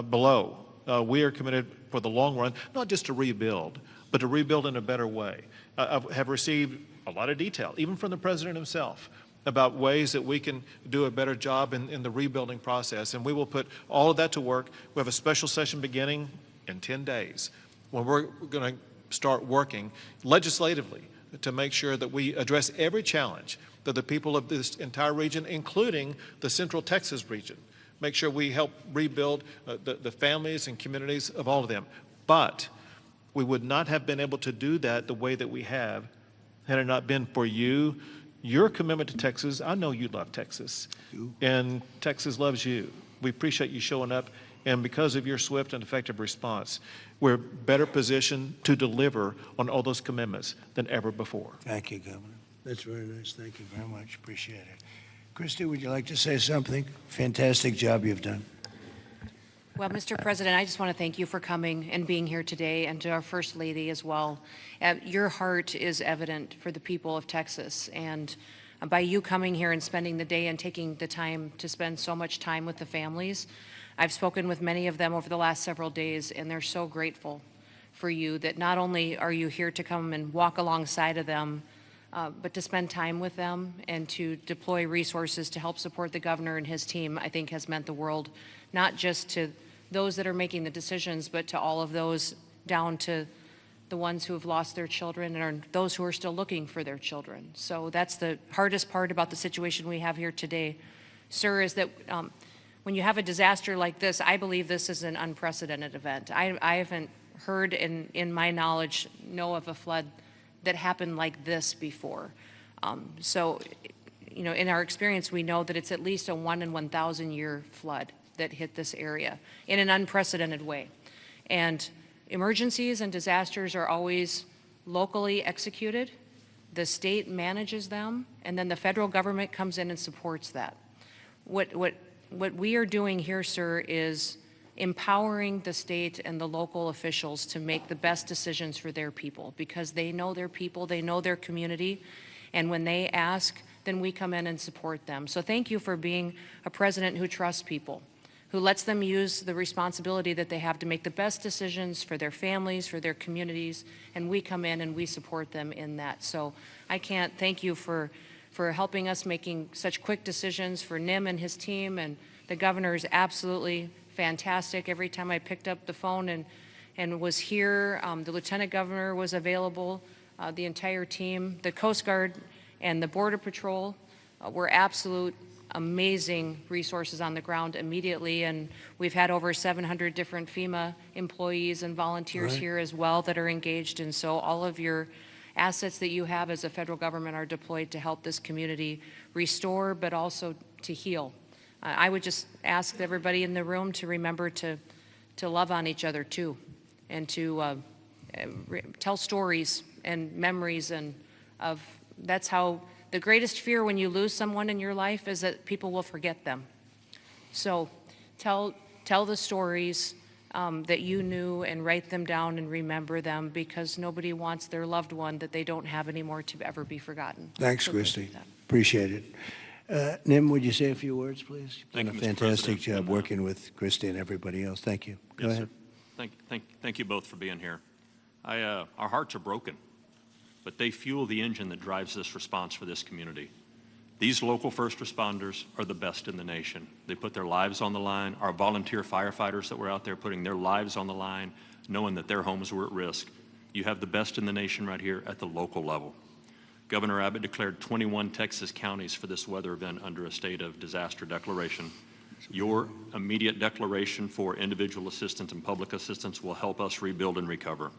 below. We are committed for the long run, not just to rebuild, but to rebuild in a better way. I have received a lot of detail, even from the President himself, about ways that we can do a better job in the rebuilding process, and we will put all of that to work. We have a special session beginning in 10 days when we're going to start working legislatively to make sure that we address every challenge that the people of this entire region, including the Central Texas region, make sure we help rebuild the families and communities of all of them. But we would not have been able to do that the way that we have had it not been for you, your commitment to Texas. I know you love Texas, and Texas loves you. We appreciate you showing up, and because of your swift and effective response, we're better positioned to deliver on all those commitments than ever before. Thank you, Governor. That's very nice. Thank you very much. Appreciate it. Christy, would you like to say something? Fantastic job you've done. Well, Mr. President, I just want to thank you for coming and being here today, and to our First Lady as well. Your heart is evident for the people of Texas, and by you coming here and spending the day and taking the time to spend so much time with the families, I've spoken with many of them over the last several days, and they're so grateful for you that not only are you here to come and walk alongside of them, but to spend time with them and to deploy resources to help support the governor and his team, I think has meant the world, not just to those that are making the decisions, but to all of those down to the ones who have lost their children and those who are still looking for their children. So that's the hardest part about the situation we have here today, sir, is that when you have a disaster like this, I believe this is an unprecedented event. I haven't heard in my knowledge, know of a flood that happened like this before. So, you know, in our experience, we know that it's at least a 1 in 1,000 year flood that hit this area in an unprecedented way. And emergencies and disasters are always locally executed. The state manages them, and then the federal government comes in and supports that. What what we are doing here, sir, is empowering the state and the local officials to make the best decisions for their people, because they know their people, they know their community, and when they ask, then we come in and support them. So thank you for being a president who trusts people, who lets them use the responsibility that they have to make the best decisions for their families, for their communities, and we come in and we support them in that. So I can't thank you for helping us making such quick decisions, for Nim and his team, and the governor is absolutely fantastic. Every time I picked up the phone and was here, the lieutenant governor was available, the entire team, the Coast Guard and the Border Patrol were absolute amazing resources on the ground immediately, and we've had over 700 different FEMA employees and volunteers here as well that are engaged, and so all of your assets that you have as a federal government are deployed to help this community restore, but also to heal. I would just ask everybody in the room to remember to love on each other too, and to tell stories and memories, and that's how the greatest fear when you lose someone in your life is that people will forget them. So tell the stories that you knew, and write them down and remember them, because nobody wants their loved one that they don't have anymore to ever be forgotten. Thanks, So Christy. thank you for that. Appreciate it. Nim, would you say a few words, please? You've Thank done you, a Mr. fantastic President. job working with Christy and everybody else. Thank you. Go Yes, ahead. sir. Thank you both for being here. Our hearts are broken, but they fuel the engine that drives this response for this community. These local first responders are the best in the nation. They put their lives on the line. Our volunteer firefighters that were out there putting their lives on the line, knowing that their homes were at risk. You have the best in the nation right here at the local level. Governor Abbott declared 21 Texas counties for this weather event under a state of disaster declaration. Your immediate declaration for individual assistance and public assistance will help us rebuild and recover.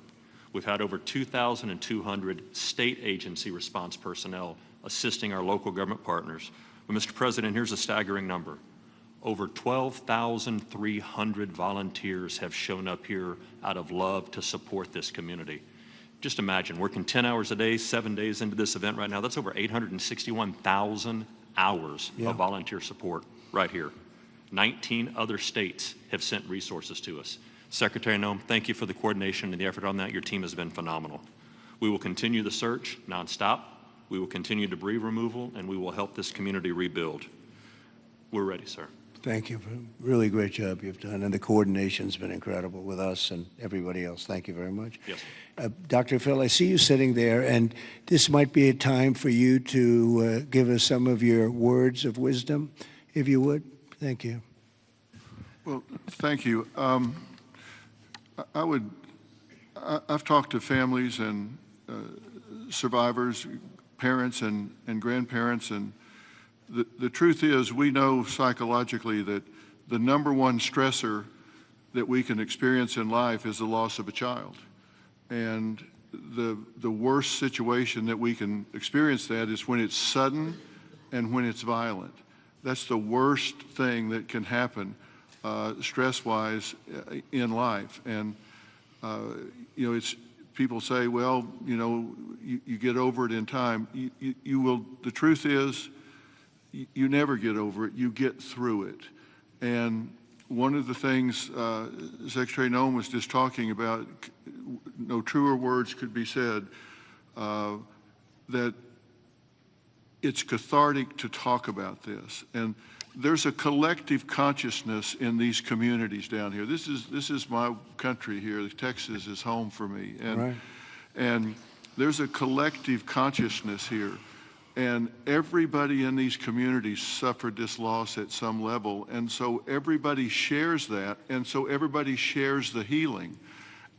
We've had over 2,200 state agency response personnel assisting our local government partners. But Mr. President, here's a staggering number. Over 12,300 volunteers have shown up here out of love to support this community. Just imagine, working 10 hours a day, 7 days into this event right now, that's over 861,000 hours of volunteer support right here. 19 other states have sent resources to us. Secretary Noem, thank you for the coordination and the effort on that. Your team has been phenomenal. We will continue the search nonstop. We will continue debris removal, and we will help this community rebuild. We're ready, sir. Thank you for a really great job you've done, and the coordination's been incredible with us and everybody else. Thank you very much. Yes. Dr. Phil, I see you sitting there, and this might be a time for you to give us some of your words of wisdom, if you would. Thank you. Well, thank you. I've talked to families and survivors, parents and grandparents, and the truth is we know psychologically that the number one stressor that we can experience in life is the loss of a child. And the worst situation that we can experience that is when it's sudden and when it's violent. That's the worst thing that can happen stress-wise in life. And you know, it's people say, well, you know, you get over it in time. You will. The truth is, you never get over it. You get through it. And one of the things Secretary Noem was just talking about, no truer words could be said, that it's cathartic to talk about this. And there's a collective consciousness in these communities down here. This is my country here. Texas is home for me. And there's a collective consciousness here. And everybody in these communities suffered this loss at some level. And so everybody shares that. And so everybody shares the healing.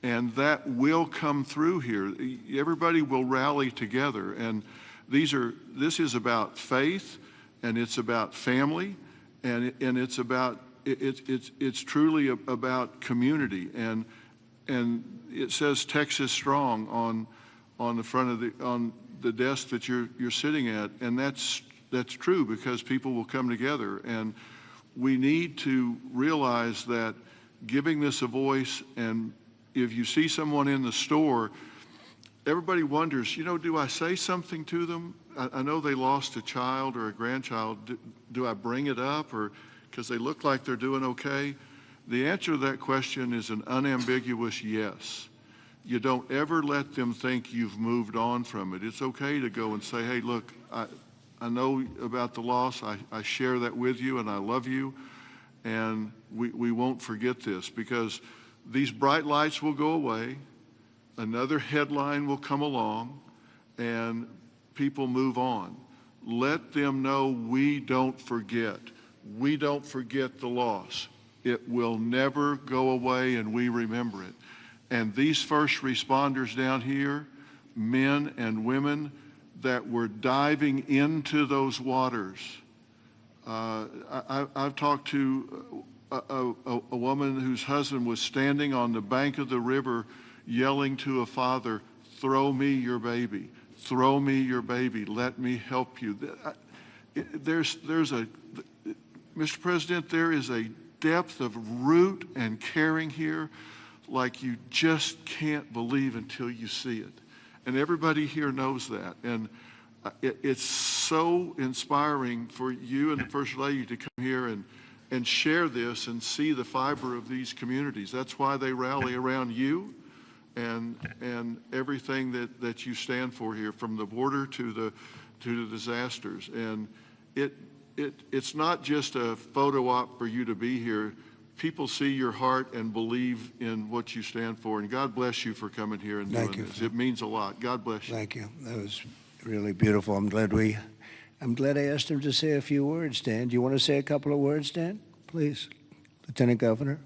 And that will come through here. Everybody will rally together. And this is about faith, and it's about family, and it's about it's truly about community. And it says Texas Strong on the front of the desk that you're sitting at, and that's true, because people will come together. And we need to realize that giving this a voice, and if you see someone in the store, everybody wonders, you know, do I say something to them? I know they lost a child or a grandchild. Do I bring it up, or because they look like they're doing okay? The answer to that question is an unambiguous yes. You don't ever let them think you've moved on from it. It's okay to go and say, hey, look, I know about the loss. I share that with you, and I love you, and we won't forget this, because these bright lights will go away, another headline will come along, and people move on. Let them know we don't forget. We don't forget the loss. It will never go away, and we remember it. And these first responders down here, men and women that were diving into those waters. I've talked to a woman whose husband was standing on the bank of the river yelling to a father, throw me your baby, throw me your baby, let me help you. Mr. President, there is a depth of root and caring here like you just can't believe until you see it. And everybody here knows that. And it's so inspiring for you and the First Lady to come here and share this and see the fiber of these communities. That's why they rally around you and everything that you stand for here, from the border to the disasters. And it's not just a photo op for you to be here. People see your heart and believe in what you stand for. And God bless you for coming here and doing this. It means a lot. God bless you. Thank you. That was really beautiful. I'm glad I asked him to say a few words, Dan. Do you want to say a couple of words, Dan? Please, Lieutenant Governor.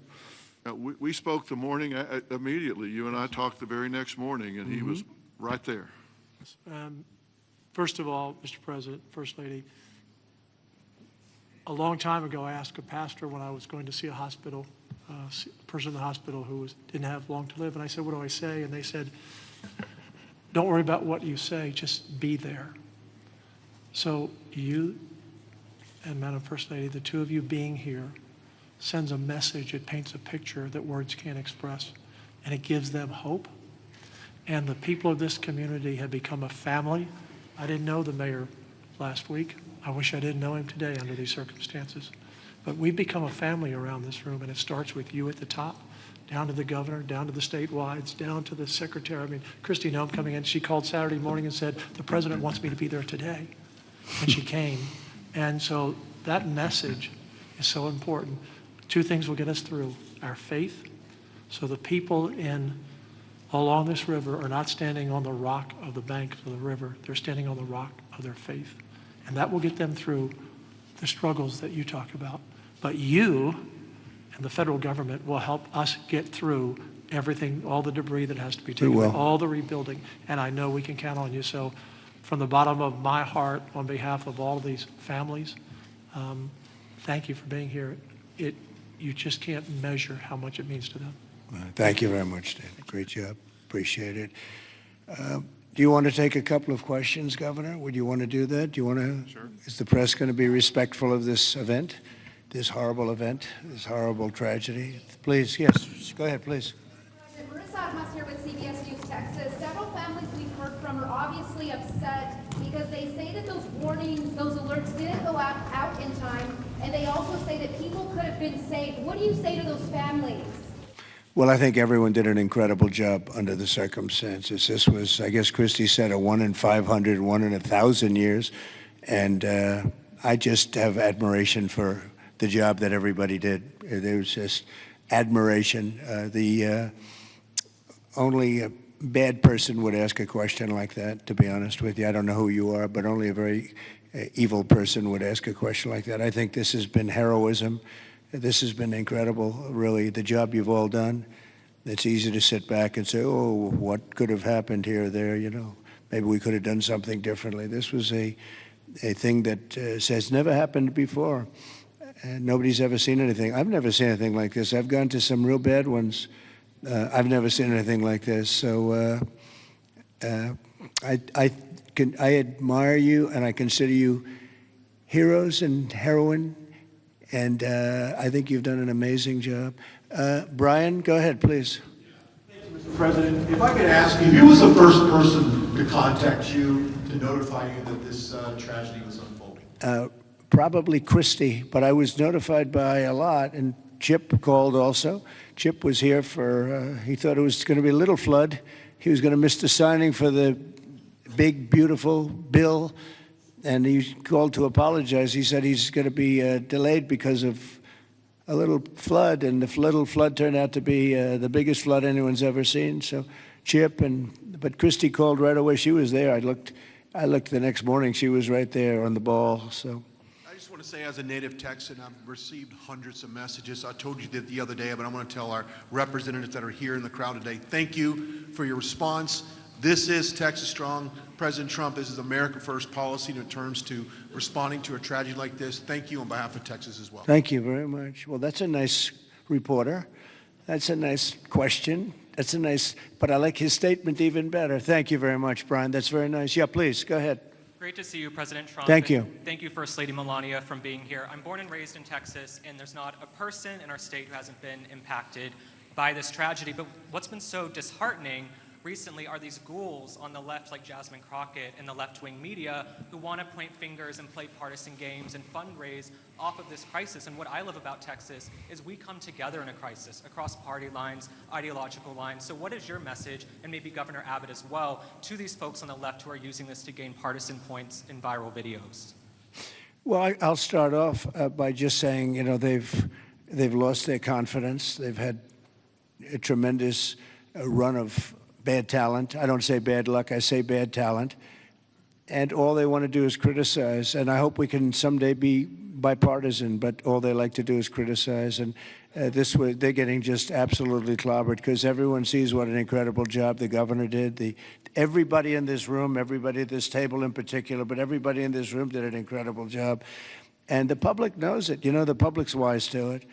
We spoke the morning immediately. You and I talked the very next morning, and he was right there. First of all, Mr. President, First Lady, a long time ago, I asked a pastor when I was going to see a hospital, a person in the hospital who didn't have long to live, and I said, what do I say? And they said, don't worry about what you say, just be there. So you and Madam First Lady, the two of you being here, sends a message. It paints a picture that words can't express, and it gives them hope. And the people of this community have become a family. I didn't know the mayor last week. I wish I didn't know him today under these circumstances. But we've become a family around this room, and it starts with you at the top, down to the governor, down to the statewide, down to the secretary. I mean, Christy Nome coming in, she called Saturday morning and said, the president wants me to be there today. And she came. And so that message is so important. Two things will get us through: our faith. So the people along this river are not standing on the rock of the bank of the river. They're standing on the rock of their faith. And that will get them through the struggles that you talk about. But you and the federal government will help us get through everything, all the debris that has to be taken, all the rebuilding. And I know we can count on you. So from the bottom of my heart, on behalf of all of these families, thank you for being here. You just can't measure how much it means to them. Thank you very much, Dan. Great job. Appreciate it. Do you want to take a couple of questions, Governor? Would you want to do that? Do you want to? Sure. Is the press going to be respectful of this event, this horrible event, this horrible tragedy? Please, yes. Go ahead, please. Marissa Agmas here with CBS News Texas. Several families we've heard from are obviously upset because they say that those warnings, those alerts didn't go out in time, and they also say that people could have been saved. What do you say to those families? Well, I think everyone did an incredible job under the circumstances. This was, I guess Christy said, a 1 in 500, 1 in 1,000 years. And I just have admiration for the job that everybody did. There was just admiration. Only a bad person would ask a question like that, to be honest with you. I don't know who you are, but only a very evil person would ask a question like that. I think this has been heroism. This has been incredible, really, the job you've all done. It's easy to sit back and say, oh, what could have happened here or there, you know. Maybe we could have done something differently. This was a thing that has never happened before. And nobody's ever seen anything. I've never seen anything like this. I've gone to some real bad ones. I've never seen anything like this. So I admire you, and I consider you heroes and heroine. And I think you've done an amazing job. Brian, go ahead, please. Thank you, Mr. President. If I could ask you, who was the first person to contact you to notify you that this tragedy was unfolding? probably Christie, but I was notified by a lot, and Chip called also. Chip was here for, he thought it was going to be a little flood. He was going to miss the signing for the big, beautiful bill, and he called to apologize. He said he's going to be delayed because of a little flood, and the little flood turned out to be the biggest flood anyone's ever seen. So Chip, but Christy called right away. She was there. I looked the next morning. She was right there on the ball. So I just want to say, as a native Texan, I've received hundreds of messages. I told you that the other day, but I want to tell our representatives that are here in the crowd today, thank you for your response. This is Texas Strong. President Trump, this is America First policy in terms to responding to a tragedy like this. Thank you on behalf of Texas as well. Thank you very much. Well, that's a nice reporter. That's a nice question. That's a nice, but I like his statement even better. Thank you very much, Brian. That's very nice. Yeah, please, go ahead. Great to see you, President Trump. Thank you. Thank you, First Lady Melania, for being here. I'm born and raised in Texas, and there's not a person in our state who hasn't been impacted by this tragedy. But what's been so disheartening recently are these ghouls on the left, like Jasmine Crockett, and the left-wing media who want to point fingers and play partisan games and fundraise off of this crisis. And what I love about Texas is we come together in a crisis across party lines, ideological lines. So what is your message, and maybe Governor Abbott as well, to these folks on the left who are using this to gain partisan points in viral videos? Well, I'll start off by just saying, you know, they've lost their confidence. They've had a tremendous run of bad talent. I don't say bad luck, I say bad talent. And all they want to do is criticize. And I hope we can someday be bipartisan, but all they like to do is criticize. And they're getting just absolutely clobbered because everyone sees what an incredible job the governor did. Everybody in this room, everybody at this table in particular, but everybody in this room did an incredible job. And the public knows it. You know, the public's wise to it.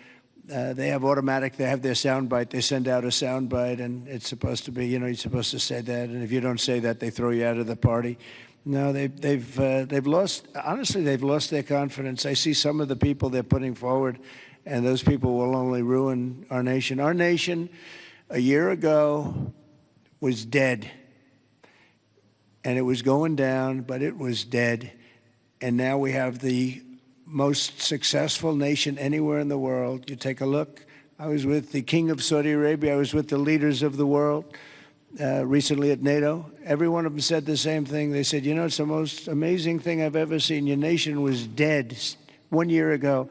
They have automatic, they have their soundbite, they send out a soundbite, and it's supposed to be, you know, you're supposed to say that, and if you don't say that, they throw you out of the party. No, they've lost, honestly, they've lost their confidence. I see some of the people they're putting forward, and those people will only ruin our nation. Our nation, a year ago, was dead, and it was going down, but it was dead, and now we have the most successful nation anywhere in the world. You take a look. I was with the King of Saudi Arabia. I was with the leaders of the world recently at NATO. Every one of them said the same thing. They said, you know, it's the most amazing thing I've ever seen. Your nation was dead 1 year ago,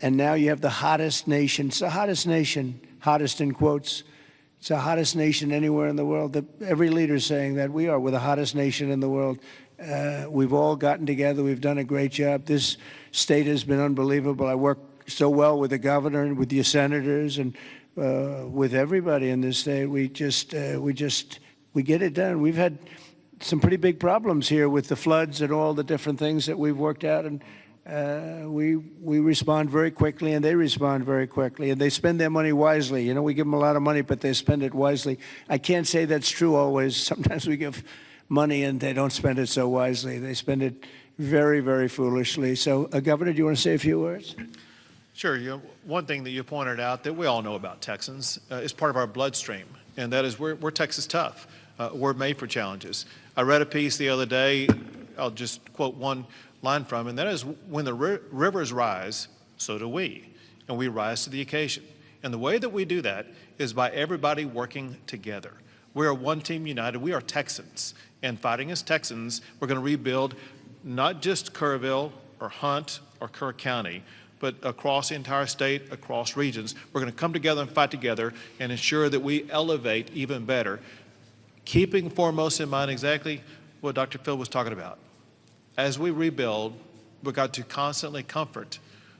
and now you have the hottest nation. It's the hottest nation, hottest in quotes. It's the hottest nation anywhere in the world. Every leader is saying that we're the hottest nation in the world. We've all gotten together. We've done a great job. This state has been unbelievable. I work so well with the governor and with your senators and with everybody in this state. We get it done. We've had some pretty big problems here with the floods and all the different things that we've worked out, and we respond very quickly, and they respond very quickly, and they spend their money wisely. You know, we give them a lot of money, but they spend it wisely. I can't say that's true always. Sometimes we give money and they don't spend it so wisely. They spend it very, very foolishly. So, Governor, do you want to say a few words? Sure. You know, one thing that you pointed out that we all know about Texans is part of our bloodstream, and that is we're Texas tough. We're made for challenges. I read a piece the other day. I'll just quote one line from it, and that is, when the rivers rise, so do we, and we rise to the occasion. And the way that we do that is by everybody working together. We are one team united. We are Texans. And fighting as Texans, we're going to rebuild not just Kerrville or Hunt or Kerr County, but across the entire state, across regions. We're going to come together and fight together and ensure that we elevate even better, keeping foremost in mind exactly what Dr. Phil was talking about. As we rebuild, we've got to constantly comfort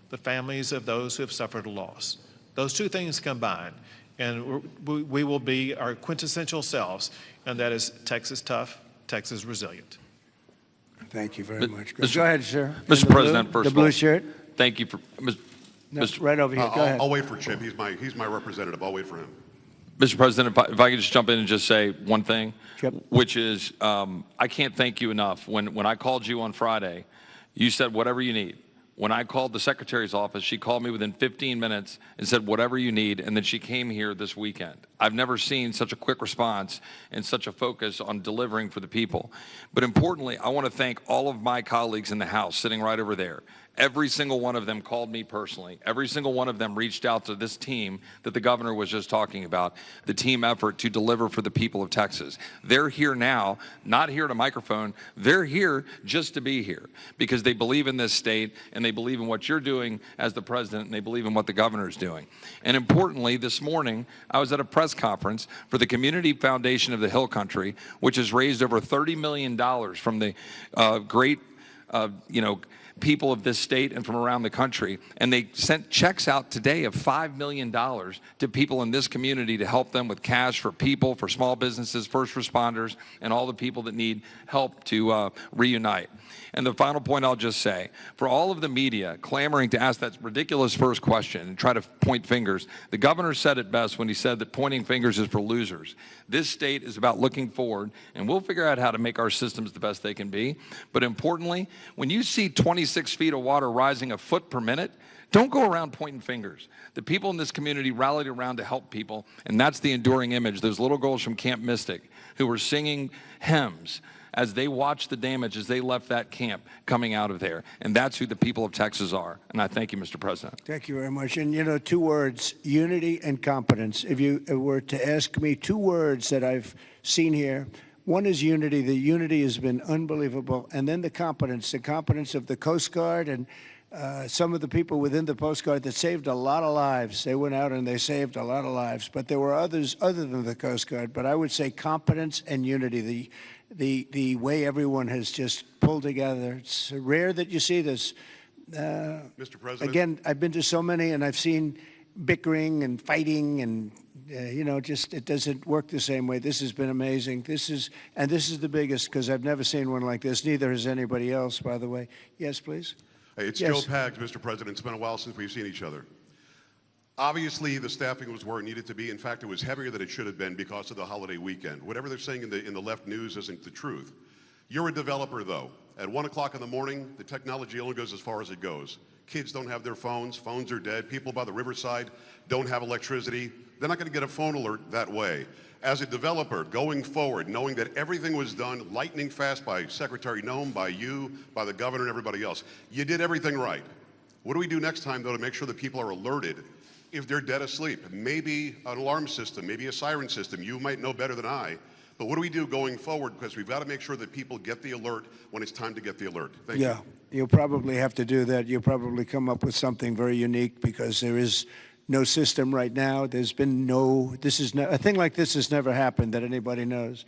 the families of those who have suffered a loss. Those two things combined, and we will be our quintessential selves, and that is Texas tough, Texas resilient. Thank you very much. Go ahead, sir. Mr. President, first the of all, blue shirt. Thank you for right over here. Go ahead. I'll wait for Chip. He's my representative. I'll wait for him. Mr. President, if I could just jump in and just say one thing, which is I can't thank you enough. When I called you on Friday, you said whatever you need. When I called the Secretary's office, she called me within 15 minutes and said whatever you need, and then she came here this weekend. I've never seen such a quick response and such a focus on delivering for the people. But importantly, I want to thank all of my colleagues in the House sitting right over there. Every single one of them called me personally. Every single one of them reached out to this team that the governor was just talking about, the team effort to deliver for the people of Texas. They're here now, not here to microphone. They're here just to be here because they believe in this state and they believe in what you're doing as the president and they believe in what the governor's doing. And importantly, this morning, I was at a press conference for the Community Foundation of the Hill Country, which has raised over $30 million from the great, people of this state and from around the country, and they sent checks out today of $5 million to people in this community to help them with cash for people, for small businesses, first responders, and all the people that need help to reunite. And the final point I'll just say, for all of the media clamoring to ask that ridiculous first question and try to point fingers, the governor said it best when he said that pointing fingers is for losers. This state is about looking forward, and we'll figure out how to make our systems the best they can be. But importantly, when you see 26 feet of water rising a foot per minute, don't go around pointing fingers. The people in this community rallied around to help people, and that's the enduring image. Those little girls from Camp Mystic who were singing hymns as they watched the damage as they left that camp coming out of there. And that's who the people of Texas are. And I thank you, Mr. President. Thank you very much. And, 2 words, unity and competence. If you were to ask me 2 words that I've seen here, one is unity. The unity has been unbelievable. And then the competence of the Coast Guard and some of the people within the Coast Guard that saved a lot of lives. They went out and they saved a lot of lives. But there were others other than the Coast Guard. But I would say competence and unity, the way everyone has just pulled together. It's rare that you see this. Mr. President. Again, I've been to so many, and I've seen bickering and fighting, and just it doesn't work the same way. This has been amazing. This is the biggest because I've never seen one like this. Neither has anybody else, by the way. Yes, please. Hey, it's Yes. Joe Pags, Mr. President. It's been a while since we've seen each other. Obviously, the staffing was where it needed to be. In fact, it was heavier than it should have been because of the holiday weekend. Whatever they're saying in the left news isn't the truth. You're a developer, though. At 1 o'clock in the morning, the technology only goes as far as it goes. Kids don't have their phones. Phones are dead. People by the riverside don't have electricity. They're not going to get a phone alert that way. As a developer, going forward, knowing that everything was done lightning fast by Secretary Noem, by you, by the governor, and everybody else, you did everything right. What do we do next time, though, to make sure that people are alerted if they're dead asleep? Maybe an alarm system, maybe a siren system. You might know better than I. But what do we do going forward? Because we've got to make sure that people get the alert when it's time to get the alert. Thank you. Yeah, you'll probably have to do that. You'll probably come up with something very unique because there is no system right now. There's been a thing like this has never happened that anybody knows.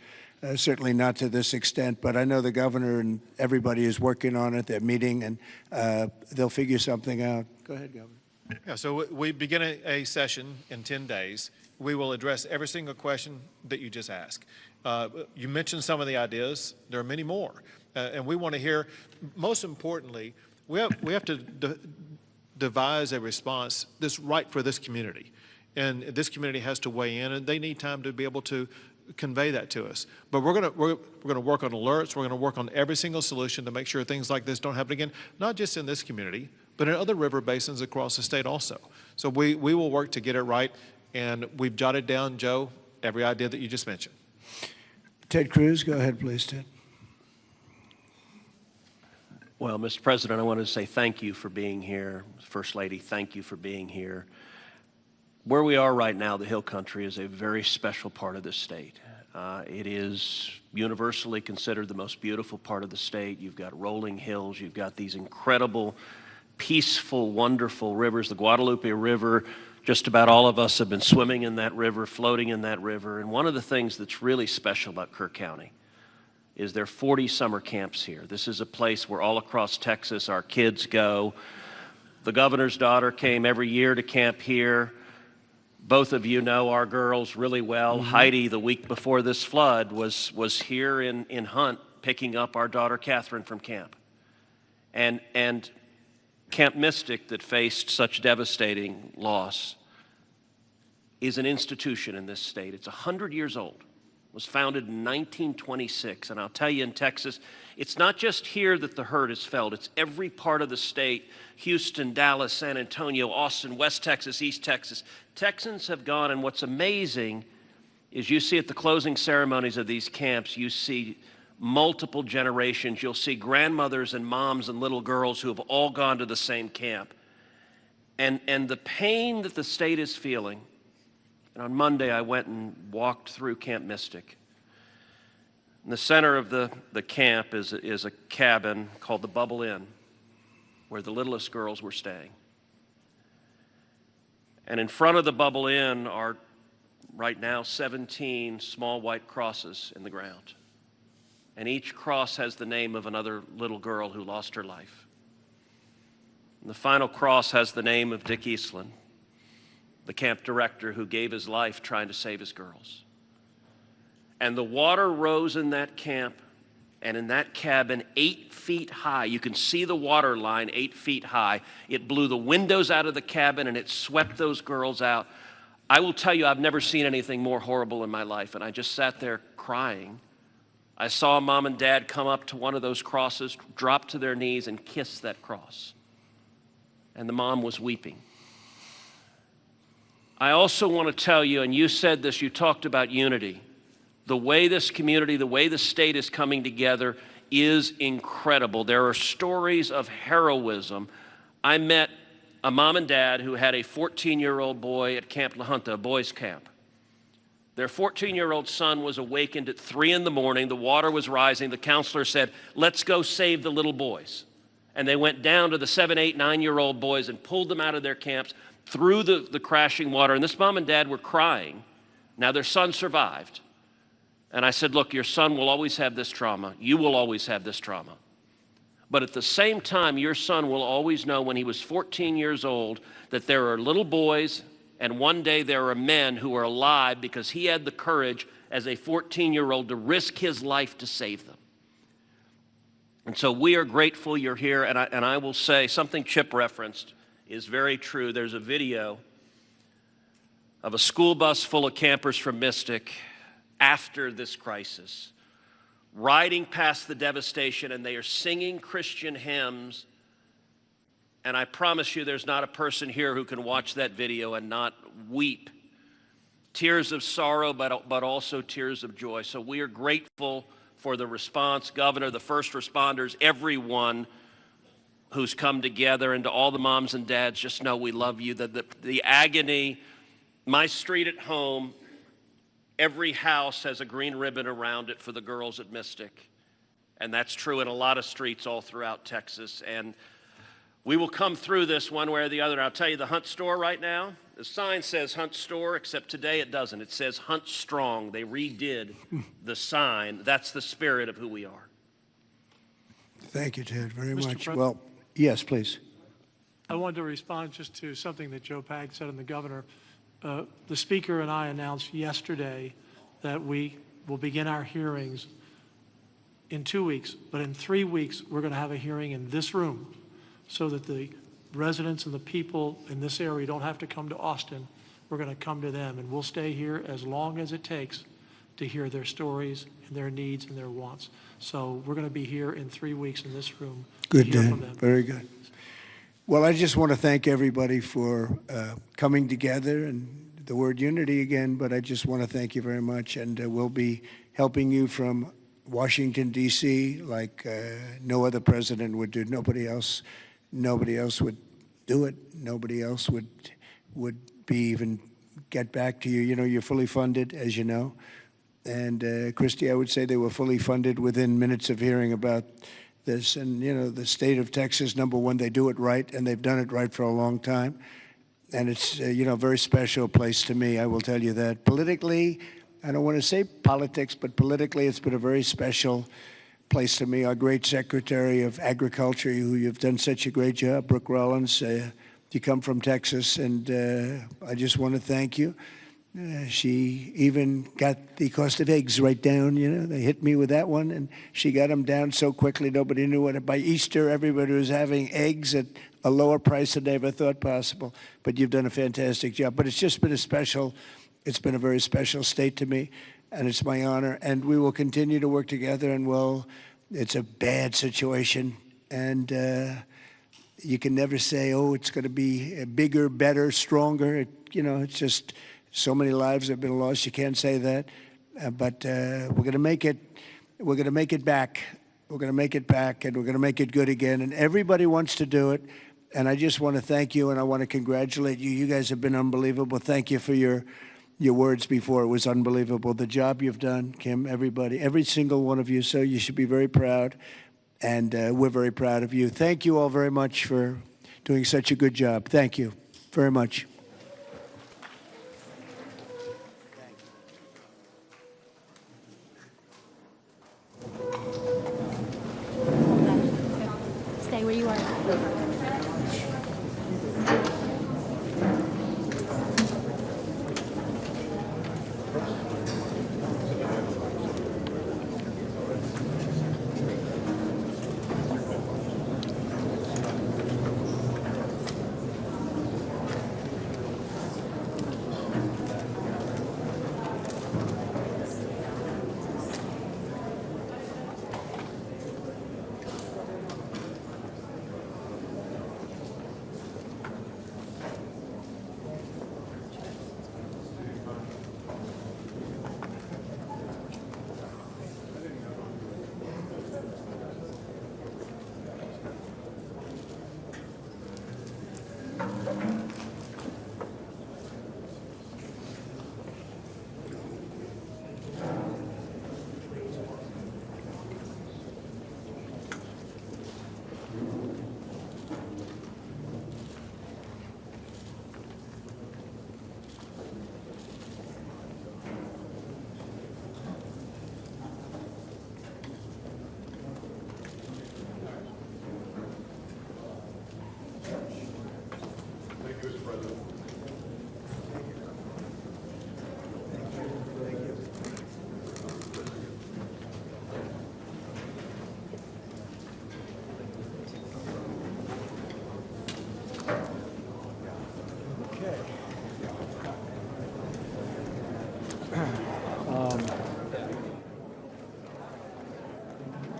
Certainly not to this extent, but I know the governor and everybody is working on it. They're meeting, and they'll figure something out. Go ahead, Governor. Yeah, so we begin a session in 10 days. We will address every single question that you just asked. You mentioned some of the ideas. There are many more. And we want to hear, most importantly, we have to devise a response that's right for this community. And this community has to weigh in, and they need time to be able to convey that to us. But we're going to work on alerts. We're going to work on every single solution to make sure things like this don't happen again, not just in this community, but in other river basins across the state also. So we will work to get it right, and we've jotted down, Joe, every idea that you just mentioned. Ted Cruz, go ahead, please, Ted. Well, Mr. President, I want to say thank you for being here. First Lady, thank you for being here. Where we are right now, the Hill Country, is a very special part of the state. It is universally considered the most beautiful part of the state. You've got rolling hills. You've got these incredible, peaceful, wonderful rivers. The Guadalupe River, just about all of us have been swimming in that river, floating in that river. And one of the things that's really special about Kerr County is there are 40 summer camps here. This is a place where all across Texas our kids go. The governor's daughter came every year to camp here. Both of you know our girls really well. Mm-hmm. Heidi, the week before this flood, was here in Hunt picking up our daughter Catherine from camp. And Camp Mystic, that faced such devastating loss, is an institution in this state. It's 100 years old. It was founded in 1926. And I'll tell you, in Texas, it's not just here that the hurt is felt. It's every part of the state: Houston, Dallas, San Antonio, Austin, West Texas, East Texas. Texans have gone, and what's amazing is you see at the closing ceremonies of these camps, you see multiple generations. You'll see grandmothers and moms and little girls who have all gone to the same camp. And the pain that the state is feeling, and on Monday I went and walked through Camp Mystic. In the center of the camp is a cabin called the Bubble Inn, where the littlest girls were staying. And in front of the Bubble Inn are right now 17 small white crosses in the ground. And each cross has the name of another little girl who lost her life. And the final cross has the name of Dick Eastland, the camp director who gave his life trying to save his girls. And the water rose in that camp and in that cabin 8 feet high. You can see the water line 8 feet high. It blew the windows out of the cabin and it swept those girls out. I will tell you, I've never seen anything more horrible in my life, and I just sat there crying. I saw Mom and Dad come up to one of those crosses, drop to their knees, and kiss that cross. And the mom was weeping. I also want to tell you, and you said this, you talked about unity. The way this community, the way the state is coming together is incredible. There are stories of heroism. I met a mom and dad who had a 14-year-old boy at Camp La Junta, a boys' camp. Their 14-year-old son was awakened at 3 in the morning. The water was rising. The counselor said, "Let's go save the little boys." And they went down to the 7, 8, 9-year-old boys and pulled them out of their camps through the crashing water. And this mom and dad were crying. Now their son survived. And I said, "Look, your son will always have this trauma. You will always have this trauma. But at the same time, your son will always know when he was 14 years old that there are little boys and one day there are men who are alive because he had the courage as a 14-year-old to risk his life to save them." And so we are grateful you're here. And I will say something Chip referenced is very true. There's a video of a school bus full of campers from Mystic after this crisis, riding past the devastation, and they are singing Christian hymns. And I promise you there's not a person here who can watch that video and not weep. Tears of sorrow, but also tears of joy. So we are grateful for the response, Governor, the first responders, everyone who's come together, and to all the moms and dads, just know we love you. The agony, my street at home, every house has a green ribbon around it for the girls at Mystic. And that's true in a lot of streets all throughout Texas. And we will come through this one way or the other. And I'll tell you, the Hunt store right now, the sign says Hunt store, except today it doesn't. It says Hunt Strong. They redid the sign. That's the spirit of who we are. Thank you, Ted, very Mr. much. President? Well, yes, please. I wanted to respond just to something that Joe Pag said and the governor. The speaker and I announced yesterday that we will begin our hearings in 2 weeks, but in 3 weeks, we're going to have a hearing in this room so that the residents and the people in this area don't have to come to Austin. We're going to come to them, and we'll stay here as long as it takes to hear their stories and their needs and their wants. So we're going to be here in 3 weeks in this room Good, to hear Dan. from them. Very good. Well, I just want to thank everybody for coming together, and the word unity again, but I just want to thank you very much. And we'll be helping you from Washington, D.C., like no other president would do. Nobody else would do it. Nobody else would be even get back to you. You know, you're fully funded, as you know. And Christy, I would say they were fully funded within minutes of hearing about this. And, you know, the state of Texas, number one, they do it right, and they've done it right for a long time. And it's, you know, a very special place to me, I will tell you that. Politically, I don't want to say politics, but politically it's been a very special place to me. Our great Secretary of Agriculture, who you've done such a great job, Brooke Rollins, you come from Texas, and I just want to thank you. She even got the cost of eggs right down, you know. They hit me with that one, and she got them down so quickly nobody knew what. By Easter, everybody was having eggs at a lower price than they ever thought possible. But you've done a fantastic job. But it's just been it's been a very special state to me, and it's my honor. And we will continue to work together, and well, it's a bad situation, and you can never say, oh, it's going to be bigger, better, stronger. You know, it's just so many lives have been lost. You can't say that. But we're going to make it. We're going to make it back. We're going to make it back, and we're going to make it good again. And everybody wants to do it. And I just want to thank you, and I want to congratulate you. You guys have been unbelievable. Thank you for your words before. It was unbelievable. The job you've done, Kim, everybody, every single one of you. So you should be very proud, and we're very proud of you. Thank you all very much for doing such a good job. Thank you very much. Stay where you are.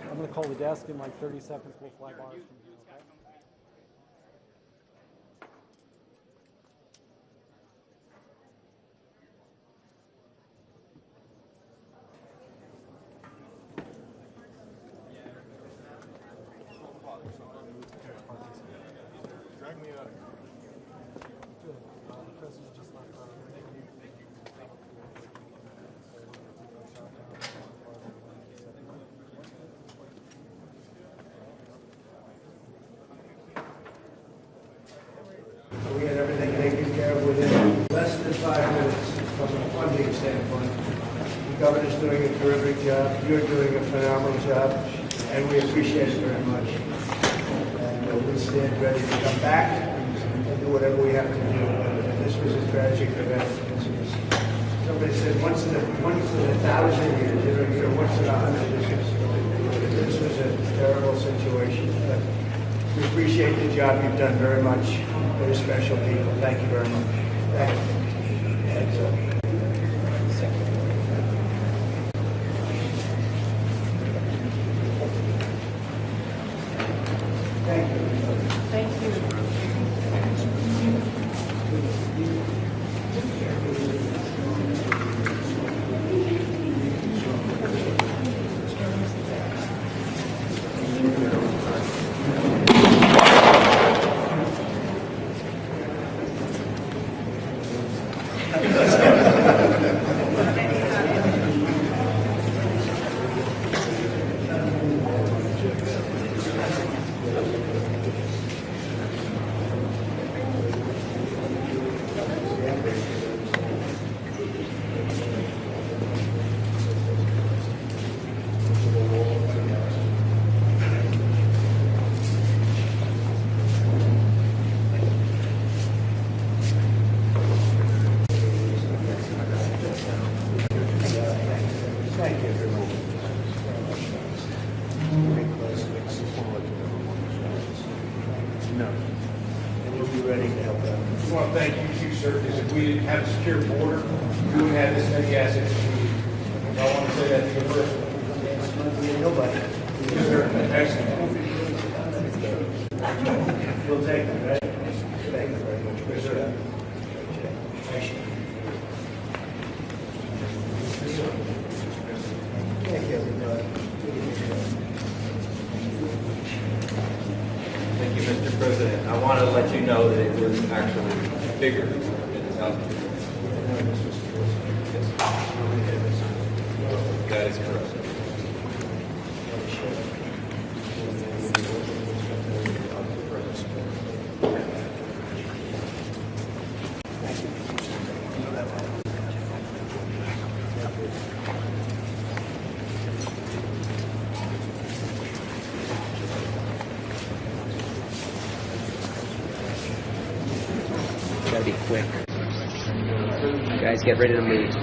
I'm going to call the desk in like 30 seconds. We'll fly bars from here, okay? Drag me out of here. The president just left. We had everything taken care of within less than 5 minutes from a funding standpoint. The governor's doing a terrific job. You're doing a phenomenal job, and we appreciate it very much. And we stand ready to come back and do whatever we have to do. This was a tragic event. Somebody said once in a 1,000 years, or once in 100 years. This was a terrible situation. But we appreciate the job you've done very much. Very special people. Thank you very much. Thank you. Heads up. Thank you. Thank you. Thank you, everyone. No. And we'll be ready to help out. I want to thank you too, sir, because if we didn't have a secure border, we wouldn't have this many assets. I want to say that to you first. Nobody. Yes, sir. Excellent. We'll take it, right? Thank you very much. Yes, sir. Thank you, everybody. want to let you know that it was actually bigger than it's out. That is correct. Gotta be quick. Guys, get ready to move.